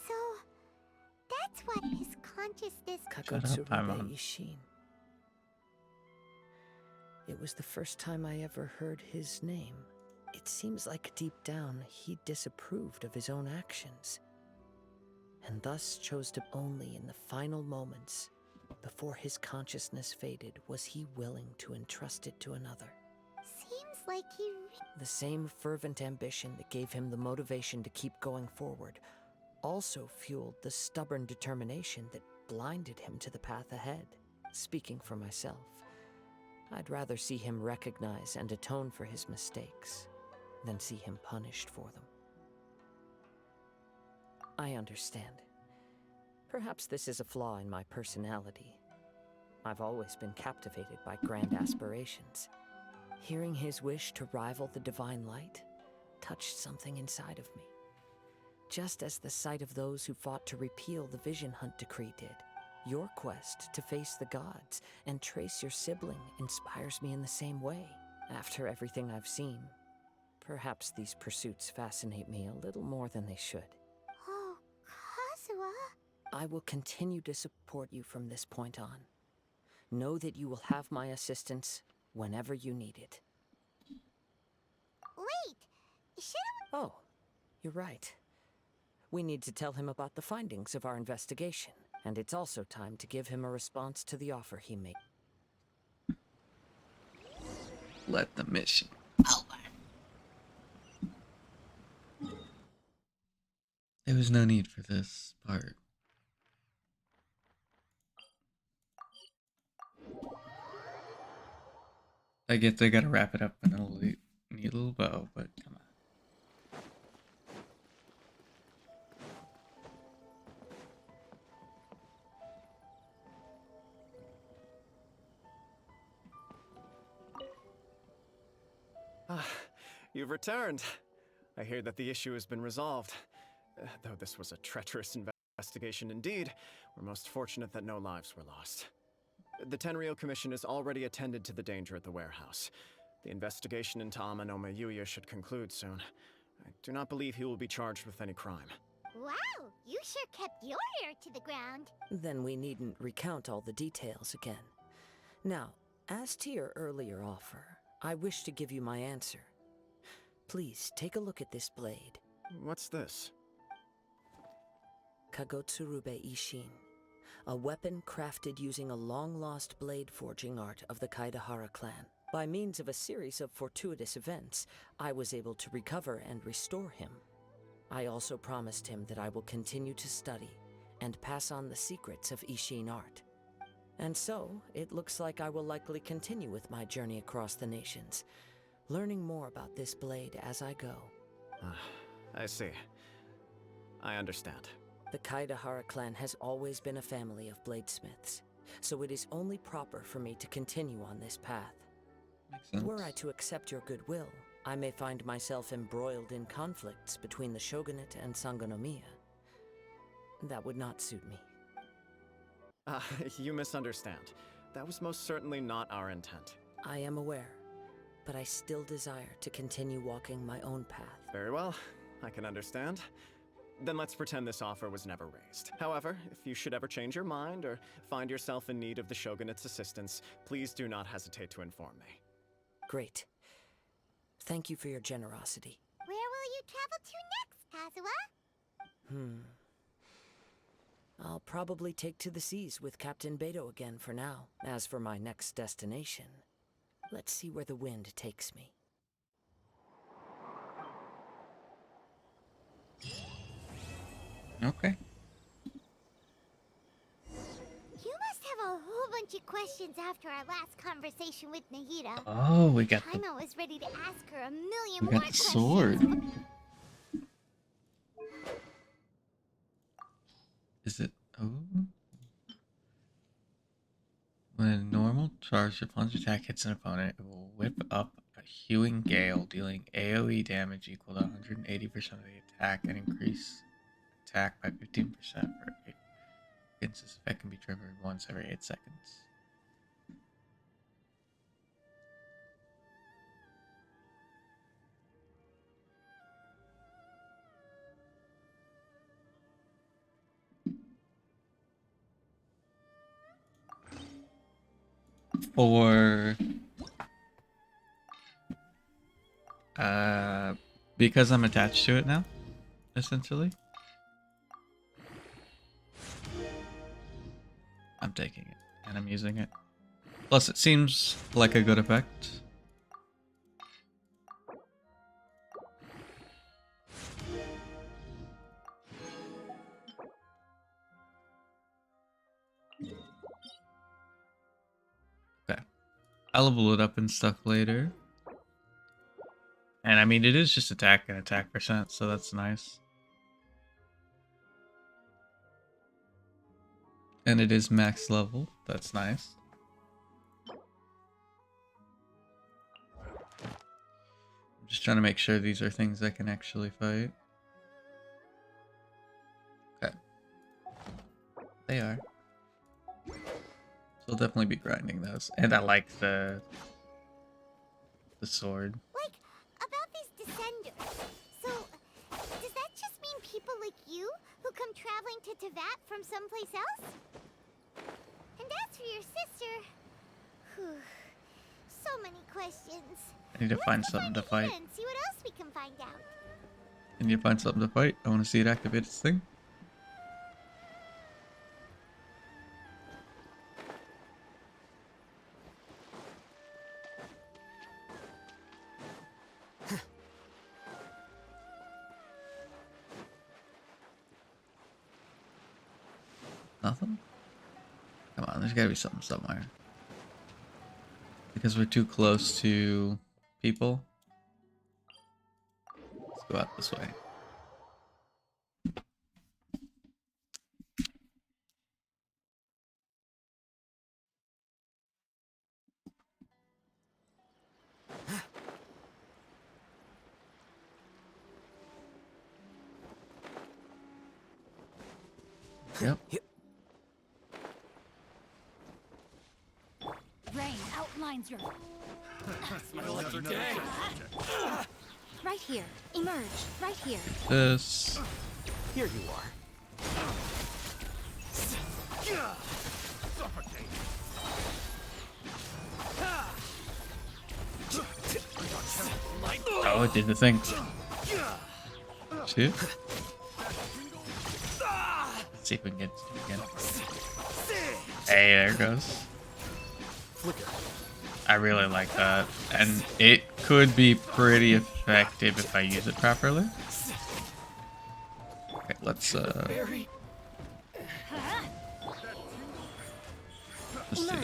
So, that's what his consciousness... Shut up, Paimon. Ishin. It was the first time I ever heard his name. It seems like deep down he disapproved of his own actions, and thus chose to only in the final moments, before his consciousness faded, was he willing to entrust it to another. Seems like he... The same fervent ambition that gave him the motivation to keep going forward also fueled the stubborn determination that blinded him to the path ahead. Speaking for myself, I'd rather see him recognize and atone for his mistakes than see him punished for them. I understand. Perhaps this is a flaw in my personality. I've always been captivated by grand aspirations. Hearing his wish to rival the divine light touched something inside of me. Just as the sight of those who fought to repeal the Vision Hunt decree did, your quest to face the gods and trace your sibling inspires me in the same way. After everything I've seen, perhaps these pursuits fascinate me a little more than they should. Oh, Kazuha... I will continue to support you from this point on. Know that you will have my assistance whenever you need it. Wait! Should've... Oh, you're right. We need to tell him about the findings of our investigation, and it's also time to give him a response to the offer he made. Let the mission over. There was no need for this part. I get they gotta wrap it up in a neat little bow, but come on. Ah, you've returned. I hear that the issue has been resolved. Though this was a treacherous investigation indeed, we're most fortunate that no lives were lost. The Tenryou Commission has already attended to the danger at the warehouse. The investigation into Amanoma Yuya should conclude soon. I do not believe he will be charged with any crime. Wow, you sure kept your ear to the ground. Then we needn't recount all the details again. Now, as to your earlier offer, I wish to give you my answer. Please take a look at this blade. What's this? Kagotsurube Ishin, a weapon crafted using a long-lost blade forging art of the Kaidahara clan. By means of a series of fortuitous events, I was able to recover and restore him. I also promised him that I will continue to study and pass on the secrets of Ishin art. And so, it looks like I will likely continue with my journey across the nations, learning more about this blade as I go. I see. I understand. The Kaidahara clan has always been a family of bladesmiths, so it is only proper for me to continue on this path. Makes sense. Were I to accept your goodwill, I may find myself embroiled in conflicts between the shogunate and Sangonomiya. That would not suit me. You misunderstand. That was most certainly not our intent. I am aware, but I still desire to continue walking my own path. Very well, I can understand. Then let's pretend this offer was never raised. However, if you should ever change your mind or find yourself in need of the shogunate's assistance, please do not hesitate to inform me. Great. Thank you for your generosity. Where will you travel to next, Kazuha? I'll probably take to the seas with Captain Beto again for now. As for my next destination, let's see where the wind takes me. Okay. You must have a whole bunch of questions after our last conversation with Nahida. Oh, we got the, I'm always ready to ask her a million we more got the questions. sword. Is it? Oh. When a normal charged or plunged attack hits an opponent, it will whip up a hewing gale, dealing AoE damage equal to 180% of the attack and increase attack by 15% for 8. Against this effect can be triggered once every 8 seconds. For because I'm attached to it now, essentially, I'm taking it and I'm using it. Plus, it seems like a good effect. Okay, I'll level it up and stuff later. And I mean, it is just attack and attack percent, so that's nice. And it is max level, that's nice. I'm just trying to make sure these are things I can actually fight. Okay. They are. So I'll definitely be grinding those. And I like the sword. Like, about these descenders. So, does that just mean people like you who come traveling to Tevat from someplace else? And as for your sister... Whew, so many questions. I need to find something to fight. And see what else we can find out. I need to find something to fight. I want to see it activate its thing. Nothing? Come on, there's gotta be something somewhere. Because we're too close to people. Let's go out this way. Yep. Rain outlines your... Right here. Emerge. Right here. This. Here you are. Oh, it did the thing. See it? Let's see if we can get it again. Hey, there it goes. I really like that. And it could be pretty effective if I use it properly. Okay, let's do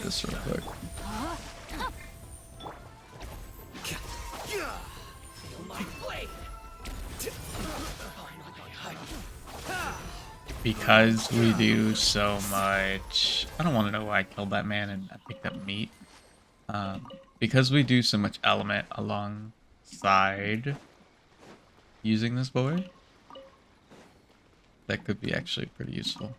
this real quick. Because we do so much... I don't want to know why I killed that man and I picked up meat. Because we do so much element alongside using this boy, that could be actually pretty useful.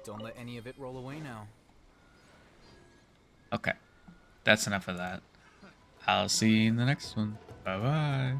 Don't let any of it roll away now. Okay, that's enough of that. I'll see you in the next one. Bye-bye.